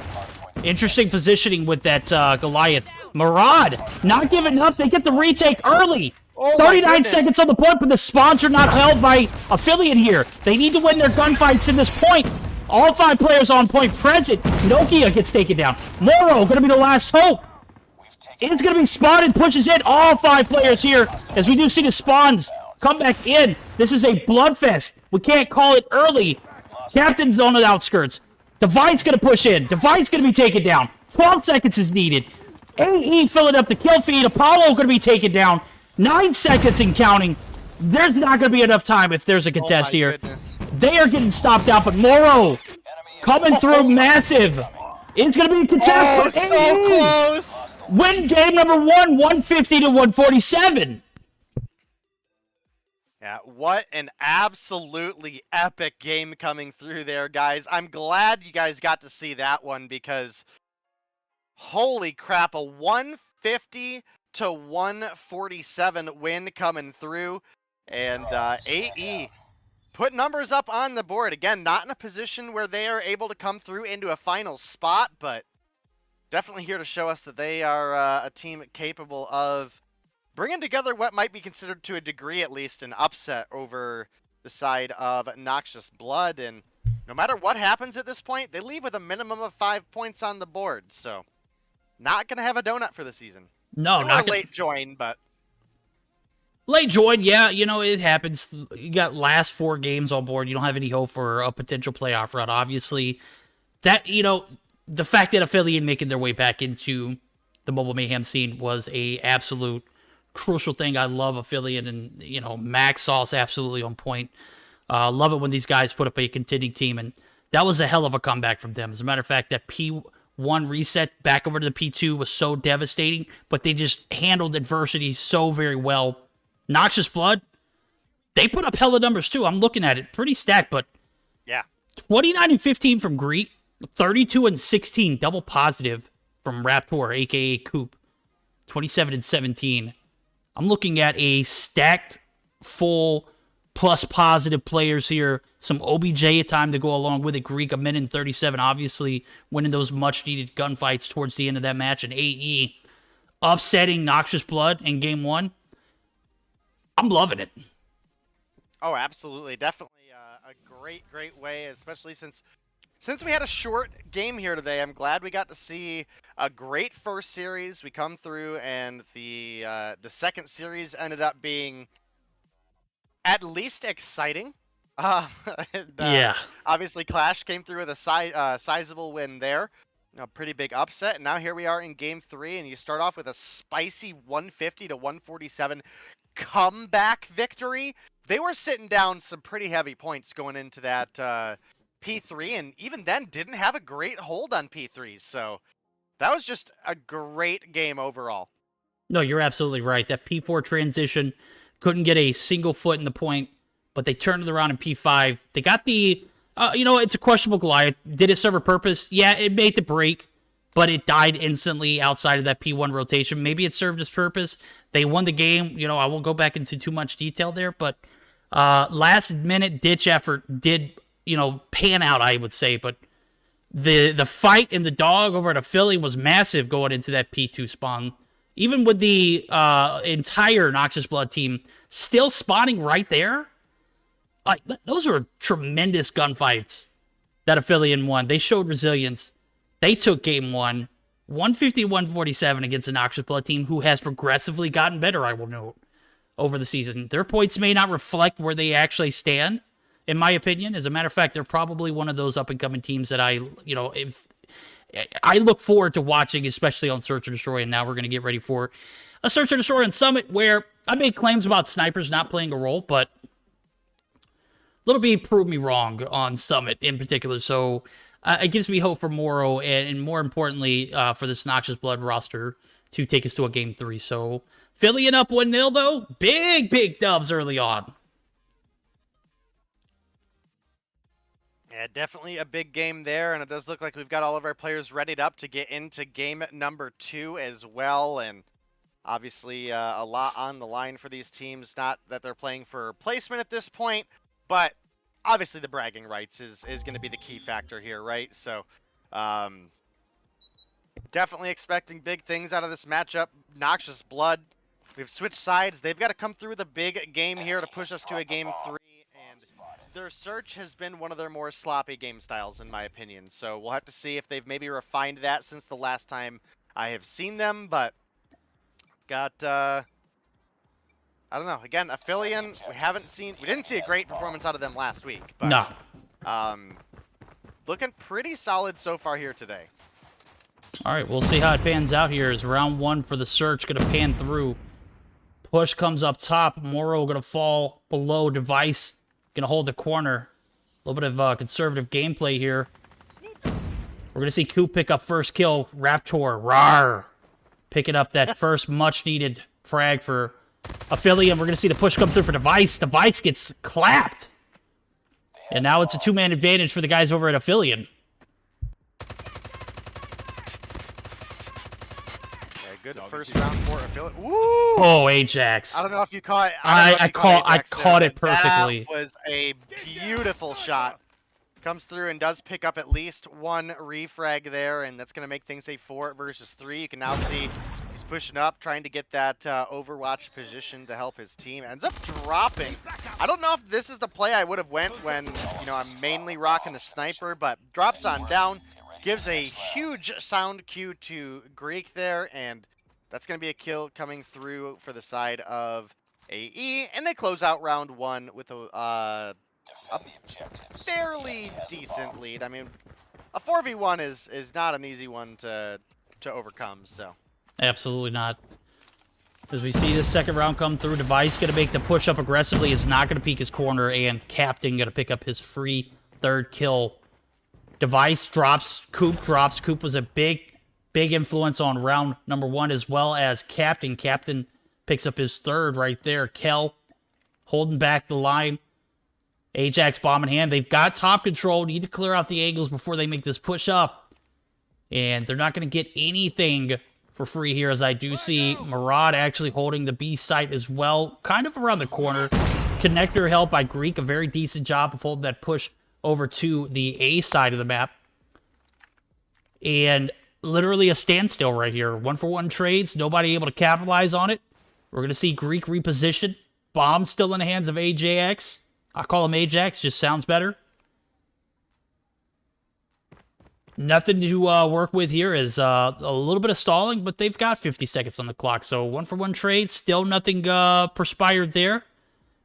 interesting positioning with that Goliath. Murad, not giving up. They get the retake early. 39 seconds on the point, but the spawns are not held by Aphelion here. They need to win their gunfights in this point. All 5 players on point present. Nokia gets taken down. Moro going to be the last hope. It's going to be spotted, pushes in. All 5 players here, as we do see the spawns come back in. This is a bloodfest. We can't call it early. Captain's on the outskirts. Divine's going to push in. Divine's going to be taken down. 12 seconds is needed. AE filling up the kill feed. Apollo going to be taken down. 9 seconds and counting. There's not going to be enough time if there's a contest here. Goodness. They are getting stopped out, but Moro coming through massive. It's going to be a contest. Oh, so close. Win game number 1, 150 to 147. Yeah, what an absolutely epic game coming through there, guys. I'm glad you guys got to see that one because holy crap, a 150 to 147 win coming through. And AE put numbers up on the board. Again, not in a position where they are able to come through into a final spot, but definitely here to show us that they are a team capable of bringing together what might be considered, to a degree at least, an upset over the side of Noxious Blood. And no matter what happens at this point, they leave with a minimum of 5 points on the board. So not going to have a donut for the season. No, or not a late join, but late join, yeah, you know, it happens. You got last 4 games on board. You don't have any hope for a potential playoff run. Obviously, that, you know, the fact that Aphelion making their way back into the mobile mayhem scene was a absolute crucial thing. I love Aphelion, and, you know, Max Sauce absolutely on point. Love it when these guys put up a contending team, and that was a hell of a comeback from them. As a matter of fact, that P1 reset back over to the P2 was so devastating, but they just handled adversity so very well. Noxious Blood, they put up hella numbers too. I'm looking at it, pretty stacked, but yeah, 29 and 15 from Greek, 32 and 16 double positive from Raptor, aka Coop, 27 and 17. I'm looking at a stacked, full, plus positive players here. Some OBJ time to go along with it. Greek, a minute and 37, obviously winning those much-needed gunfights towards the end of that match. And AE upsetting Noxious Blood in game 1. I'm loving it. Oh, absolutely. Definitely a great way, especially since since we had a short game here today, I'm glad we got to see a great first series. We come through, and the second series ended up being at least exciting. Yeah. Obviously, Qlash came through with a sizable win there. A pretty big upset. And now here we are in Game 3, and you start off with a spicy 150 to 147 comeback victory. They were sitting down some pretty heavy points going into that P3, and even then didn't have a great hold on P3s. So that was just a great game overall. No, you're absolutely right. That P4 transition couldn't get a single foot in the point, but they turned it around in P5. They got the, it's a questionable Goliath. Did it serve a purpose? Yeah, it made the break, but it died instantly outside of that P1 rotation. Maybe it served its purpose. They won the game. I won't go back into too much detail there, but last minute ditch effort did, pan out, I would say. But the fight in the dog over at Aphelion was massive going into that P2 spawn. Even with the entire Noxious Blood team still spawning right there, like those were tremendous gunfights that Aphelion won. They showed resilience. They took game 1, 150-147 against the Noxious Blood team, who has progressively gotten better, I will note, over the season. Their points may not reflect where they actually stand, in my opinion. As a matter of fact, they're probably one of those up-and-coming teams that I look forward to watching, especially on Search and Destroy, and now we're going to get ready for a Search and Destroy on Summit, where I made claims about snipers not playing a role, but Little B proved me wrong on Summit in particular, so it gives me hope for Moro, and more importantly, for this Noxious Blood roster to take us to a Game 3. So, Aphelion up 1-0, though. Big dubs early on. Yeah, definitely a big game there, and it does look like we've got all of our players readied up to get into game number 2 as well, and obviously a lot on the line for these teams. Not that they're playing for placement at this point, but obviously the bragging rights is going to be the key factor here, right? So definitely expecting big things out of this matchup. Noxious Blood, we've switched sides. They've got to come through with a big game here to push us to a Game 3. Their search has been one of their more sloppy game styles, in my opinion. So we'll have to see if they've maybe refined that since the last time I have seen them. But got, I don't know. Again, Aphelion, we didn't see a great performance out of them last week. But, No. Looking pretty solid so far here today. All right, we'll see how it pans out here. As round 1 for the search going to pan through. Push comes up top. Moro going to fall below. Device going to hold the corner. A little bit of conservative gameplay here. We're going to see Coop pick up first kill. Raptor, rawr. Picking up that first much-needed frag for Aphelion. We're going to see the push come through for Device. Device gets clapped. And now it's a 2-man advantage for the guys over at Aphelion. Good first round for Aphelion. Ooh! Oh, Ajax. I don't know if you caught it. I caught it perfectly. That was a beautiful shot. Comes through and does pick up at least one refrag there, and that's going to make things a 4 versus 3. You can now see he's pushing up, trying to get that Overwatch position to help his team. Ends up dropping. I don't know if this is the play I would have went when, I'm mainly rocking a sniper, but drops on down, gives a huge sound cue to Greek there, and that's going to be a kill coming through for the side of AE, and they close out round 1 with a fairly decent lead. I mean, a 4v1 is not an easy one to overcome, so. Absolutely not. As we see this second round come through, Device going to make the push up aggressively, is not going to peek his corner, and Captain going to pick up his free 3rd kill. Device drops, Coop drops. Coop was a big influence on round number 1, as well as Captain. Captain picks up his 3rd right there. Kel holding back the line. Ajax bomb in hand. They've got top control. Need to clear out the angles before they make this push up. And they're not going to get anything for free here, as I do see Murad actually holding the B site as well, kind of around the corner. Connector help by Greek, a very decent job of holding that push over to the A side of the map. And literally a standstill right here. 1-for-1 trades, nobody able to capitalize on it. We're going to see Greek reposition. Bomb still in the hands of Ajax. I call him Ajax, just sounds better. Nothing to work with here is a little bit of stalling, but they've got 50 seconds on the clock. So 1-for-1 trade, still nothing perspired there.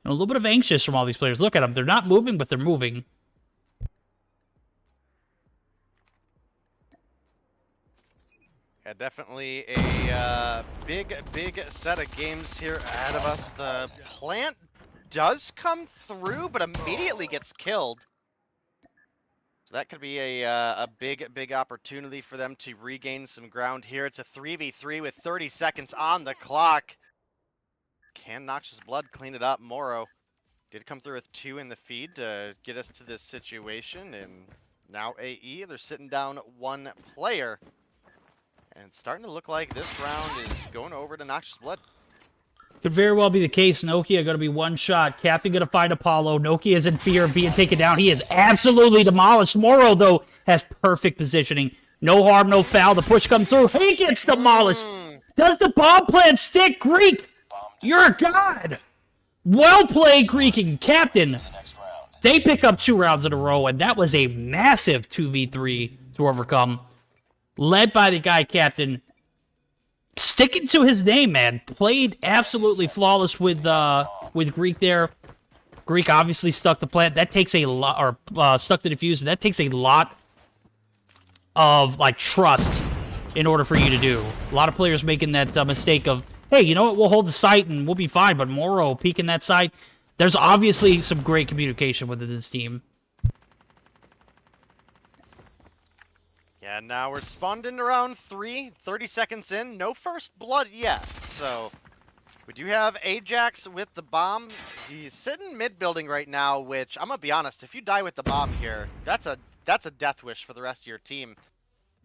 And a little bit of anxious from all these players. Look at them. They're not moving, but they're moving. Yeah, definitely a big set of games here ahead of us. The plant does come through, but immediately gets killed. So that could be a big opportunity for them to regain some ground here. It's a 3v3 with 30 seconds on the clock. Can Noxious Blood clean it up? Moro did come through with 2 in the feed to get us to this situation, and now AE, they're sitting down 1 player. And it's starting to look like this round is going over to Noxious Blood. Could very well be the case. Nokia going to be 1 shot. Captain going to find Apollo. Nokia is in fear of being taken down. He is absolutely demolished. Moro, though, has perfect positioning. No harm, no foul. The push comes through. He gets demolished. Does the bomb plant stick? Greek, you're a god. Well played, Greek and Captain. They pick up 2 rounds in a row, and that was a massive 2v3 to overcome. Led by the guy, Captain. Sticking to his name, man. Played absolutely flawless with Greek there. Greek obviously stuck the plant. That takes a lot, or stuck the diffuser. That takes a lot of, like, trust in order for you to do. A lot of players making that mistake of, hey, you know what? We'll hold the site and we'll be fine. But Moro peeking that site. There's obviously some great communication within this team. Yeah, now we're spawned into round 3, 30 seconds in, no first blood yet. So we do have Ajax with the bomb. He's sitting mid-building right now, which I'm gonna be honest, if you die with the bomb here, that's a death wish for the rest of your team.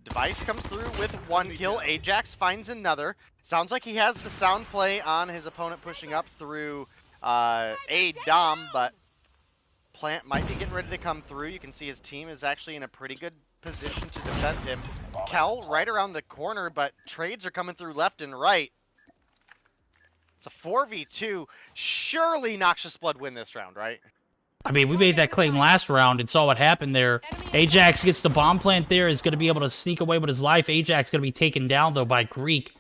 Device comes through with 1 kill. Ajax finds another. Sounds like he has the sound play on his opponent pushing up through a Dom, but Plant might be getting ready to come through. You can see his team is actually in a pretty good position to defend him. Kel right around the corner, but trades are coming through left and right. It's a 4v2. Surely Noxious Blood win this round, right? I mean, we made that claim last round and saw what happened there. Ajax gets the bomb plant there, is going to be able to sneak away with his life. Ajax going to be taken down, though, by Greek.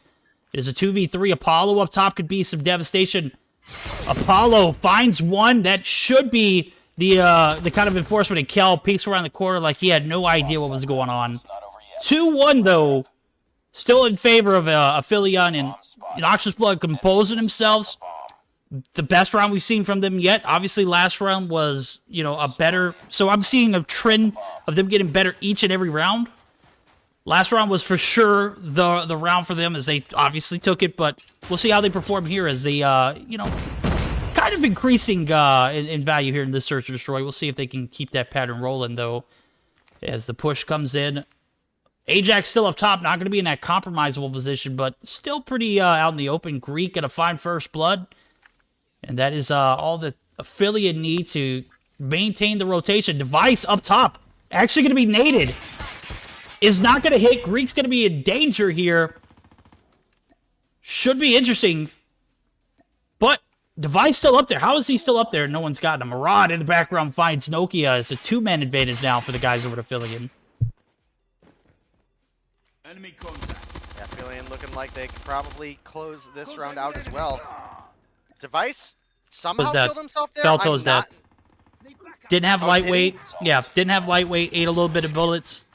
It is a 2v3. Apollo up top could be some devastation. Apollo finds 1. That should be the kind of enforcement, and Kel peeks around the corner like he had no idea what was going on. 2-1, though. Still in favor of Aphelion, and Noxious Blood composing themselves. The best round we've seen from them yet. Obviously, last round was, you know, a better... So I'm seeing a trend of them getting better each and every round. Last round was for sure the round for them, as they obviously took it, but we'll see how they perform here as they, you know, kind of increasing in value here in this Search and Destroy. We'll see if they can keep that pattern rolling, though, as the push comes in. Ajax still up top, not going to be in that compromisable position, but still pretty out in the open. Greek going to find first blood, and that is all that Aphelion need to maintain the rotation. Device up top, actually going to be naded. Is not going to hit. Greek's going to be in danger here. Should be interesting. But Device still up there. How is he still up there? No one's gotten him. Murad in the background finds Nokia. It's a 2-man advantage now for the guys over at Aphelion. Enemy contact. Aphelion looking like they could probably close this round out as well. Device somehow killed himself there. Felto's dead. Didn't have lightweight. Did Yeah, didn't have lightweight. Ate a little bit of bullets.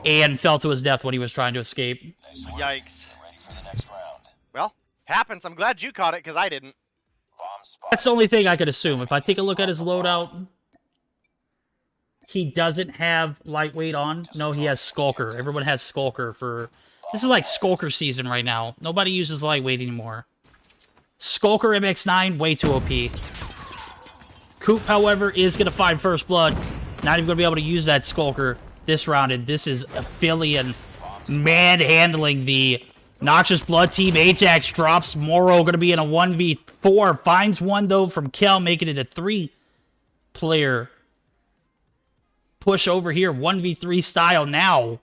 And fell to his death when he was trying to escape. Yikes. Well, happens. I'm glad you caught it, because I didn't. That's the only thing I could assume. If I take a look at his loadout, he doesn't have lightweight on. No, he has Skulker. Everyone has Skulker for... This is like Skulker season right now. Nobody uses lightweight anymore. Skulker MX-9, way too OP. Coop, however, is going to find first blood. Not even going to be able to use that Skulker this round, and this is Aphelion manhandling the Noxious Blood team. Ajax drops. Moro going to be in a 1v4. Finds 1, though, from Kel, making it a 3-player push over here. 1v3 style now.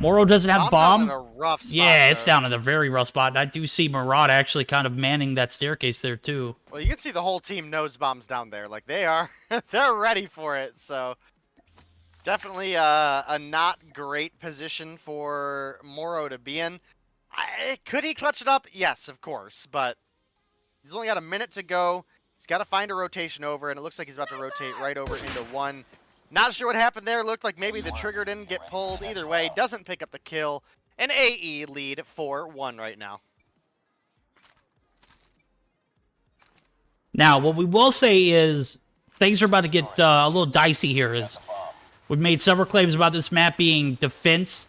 Moro doesn't have bomb. In a rough spot, yeah, it's down in a very rough spot. I do see Murad actually kind of manning that staircase there, too. Well, you can see the whole team knows bombs down there. Like, they are, they're ready for it, so... Definitely a not great position for Moro to be in. Could he clutch it up? Yes, of course, but he's only got a minute to go. He's got to find a rotation over, and it looks like he's about to rotate right over into one. Not sure what happened there. Looked like maybe the trigger didn't get pulled. Either way, doesn't pick up the kill. An AE lead 4-1 right now. Now, what we will say is things are about to get a little dicey here. We've made several claims about this map being defense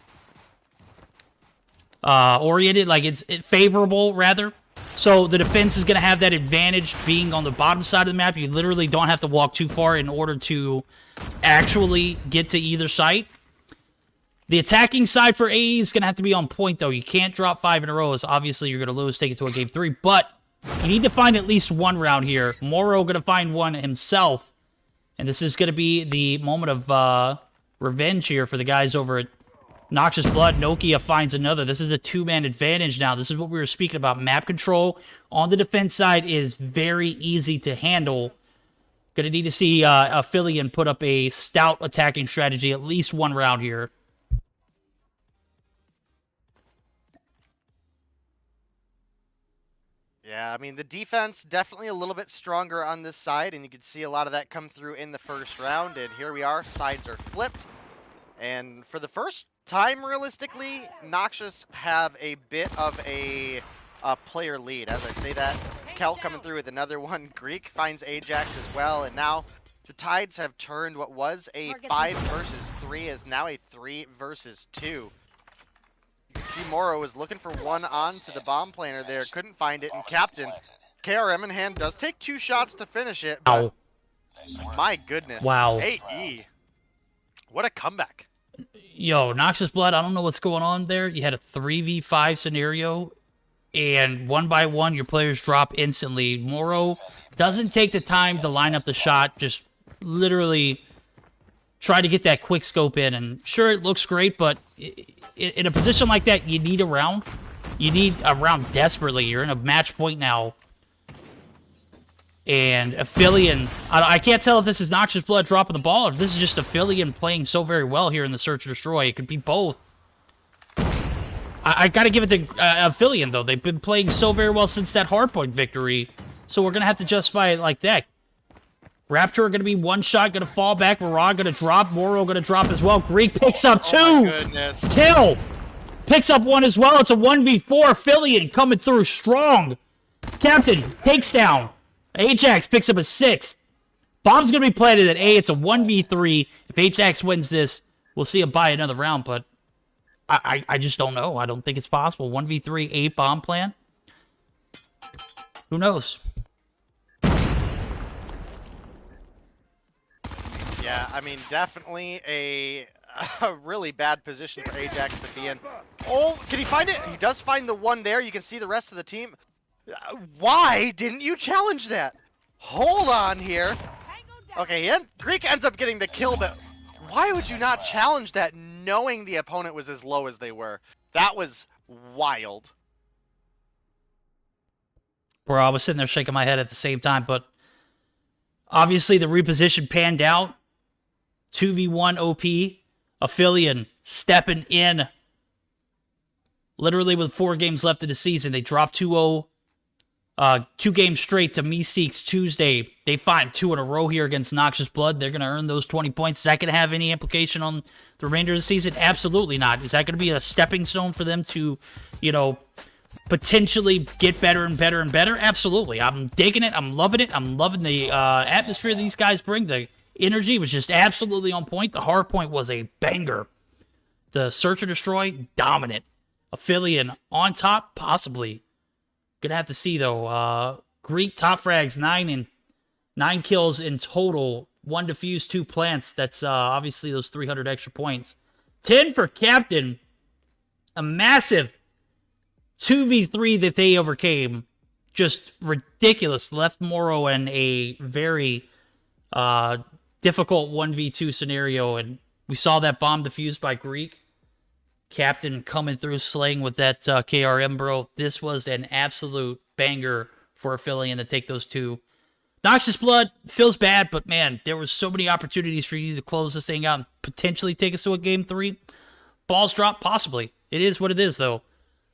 oriented, like it's favorable rather. So the defense is going to have that advantage being on the bottom side of the map. You literally don't have to walk too far in order to actually get to either site. The attacking side for AE is going to have to be on point, though. You can't drop 5 in a row, so obviously you're going to lose, take it to a game 3. But you need to find at least one round here. Moro going to find one himself. And this is going to be the moment of revenge here for the guys over at Noxious Blood. Nokia finds another. This is a 2-man advantage now. This is what we were speaking about. Map control on the defense side is very easy to handle. Going to need to see Aphelion put up a stout attacking strategy at least one round here. Yeah, I mean, the defense definitely a little bit stronger on this side, and you could see a lot of that come through in the first round, and here we are, sides are flipped. And for the first time, realistically, Noxious have a bit of a player lead. As I say that, Kel coming through with another one. Greek finds Ajax as well, and now the tides have turned. What was a 5 versus 3 is now a 3 versus 2. You can see Moro is looking for one onto the bomb planter there. Couldn't find it, and Captain, KRM in hand, does take 2 shots to finish it. But my goodness. Wow. AE. What a comeback. Yo, Noxious Blood, I don't know what's going on there. You had a 3v5 scenario, and one by one, your players drop instantly. Moro doesn't take the time to line up the shot, just literally try to get that quick scope in. And sure, it looks great, but in a position like that, you need a round. You need a round desperately. You're in a match point now. And Aphelion, I can't tell if this is Noxious Blood dropping the ball or if this is just Aphelion playing so very well here in the Search and Destroy. It could be both. I got to give it to Aphelion, though. They've been playing so very well since that hardpoint victory. So we're going to have to justify it like that. Raptor going to be one shot, going to fall back. Mirage going to drop. Moro going to drop as well. Greek picks up 2. Oh my goodness. Kill. Picks up 1 as well. It's a 1v4. Aphelion coming through strong. Captain takes down. Ajax picks up a 6. Bomb's going to be planted at A. It's a 1v3. If Ajax wins this, we'll see him buy another round, but I just don't know. I don't think it's possible. 1v3, A bomb plan? Who knows? Yeah, I mean, definitely a really bad position for Ajax to be in. Oh, can he find it? He does find the one there. You can see the rest of the team. Why didn't you challenge that? Hold on here. Okay, Greek ends up getting the kill, but why would you not challenge that knowing the opponent was as low as they were? That was wild. Bro, I was sitting there shaking my head at the same time, but obviously the reposition panned out. 2v1 OP. Aphelion stepping in. Literally with 4 games left in the season, they dropped 2-0. 2 games straight to Meeseeks Tuesday. They find 2 in a row here against Noxious Blood. They're going to earn those 20 points. Is that going to have any implication on the remainder of the season? Absolutely not. Is that going to be a stepping stone for them to, you know, potentially get better and better and better? Absolutely. I'm digging it. I'm loving it. I'm loving the atmosphere these guys bring. The energy was just absolutely on point. The hard point was a banger. The Search or Destroy, dominant. Aphelion on top, possibly. Gonna have to see, though. Greek top frags, 9 kills in total. 1 defuse, 2 plants. That's obviously those 300 extra points. 10 for Captain. A massive 2v3 that they overcame. Just ridiculous. Left Moro in a very difficult 1v2 scenario. And we saw that bomb defused by Greek. Captain coming through slaying with that KRM, bro. This was an absolute banger for Aphelion to take those 2. Noxious Blood feels bad, but man, there was so many opportunities for you to close this thing out and potentially take us to a game 3. Balls drop, possibly. It is what it is, though.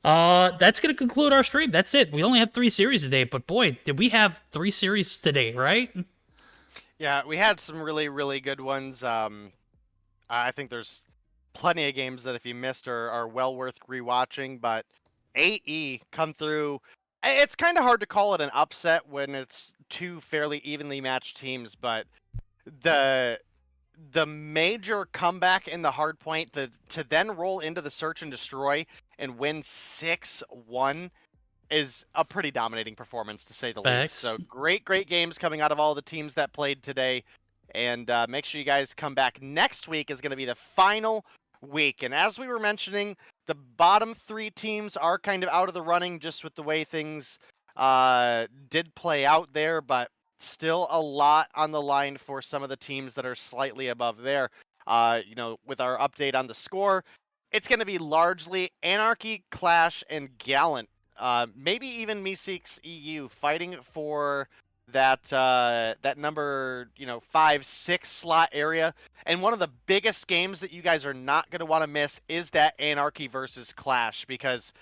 That's going to conclude our stream. That's it. We only had 3 series today, but boy, did we have 3 series today, right? Yeah, we had some really, really good ones. I think there's plenty of games that if you missed are well worth rewatching, but AE come through. It's kind of hard to call it an upset when it's 2 fairly evenly matched teams, but the major comeback in the hard point to then roll into the search and destroy and win 6-1 is a pretty dominating performance, to say the least. So great games coming out of all the teams that played today. And make sure you guys come back. Next week is going to be the final week. And as we were mentioning, the bottom 3 teams are kind of out of the running just with the way things did play out there, but still a lot on the line for some of the teams that are slightly above there. With our update on the score, it's going to be largely Anarchy, Qlash, and Gallant. Maybe even Meeseeks EU fighting for that number 5-6 slot area. And one of the biggest games that you guys are not going to want to miss is that Anarchy versus Qlash, because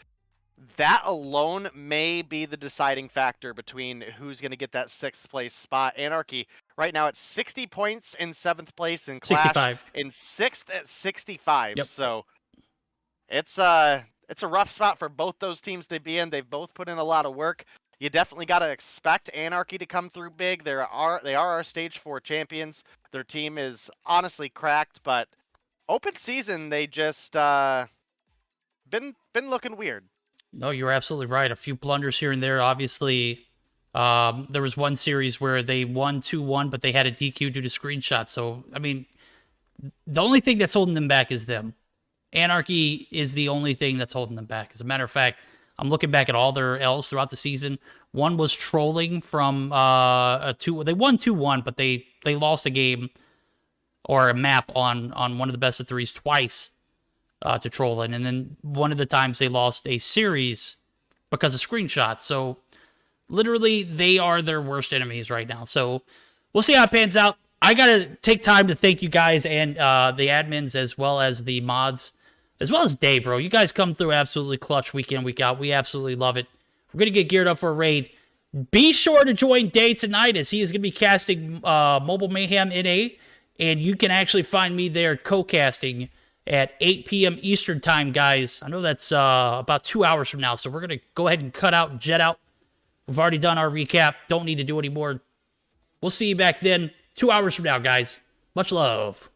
that alone may be the deciding factor between who's going to get that 6th place spot. Anarchy right now at 60 points in 7th place, and Qlash 65 in 6th at 65. Yep. So it's a rough spot for both those teams to be in. They've both put in a lot of work. You definitely got to expect Anarchy to come through big. They are our stage 4 champions. Their team is honestly cracked, but open season they just been looking weird. No, you're absolutely right. A few blunders here and there. Obviously, there was one series where they won 2-1, but they had a DQ due to screenshots. So, I mean, the only thing that's holding them back is them. Anarchy is the only thing that's holding them back. As a matter of fact, I'm looking back at all their L's throughout the season. One was trolling from a 2. They won 2-1, but they lost a game or a map on one of the best of 3s twice to trolling. And then one of the times they lost a series because of screenshots. So literally, they are their worst enemies right now. So we'll see how it pans out. I got to take time to thank you guys and the admins as well as the mods, as well as Dave, bro. You guys come through absolutely clutch week in, week out. We absolutely love it. We're going to get geared up for a raid. Be sure to join Day tonight as he is going to be casting Mobile Mayhem NA, and you can actually find me there co-casting at 8 p.m. Eastern time, guys. I know that's about 2 hours from now, so we're going to go ahead and cut out, jet out. We've already done our recap. Don't need to do any more. We'll see you back then, 2 hours from now, guys. Much love.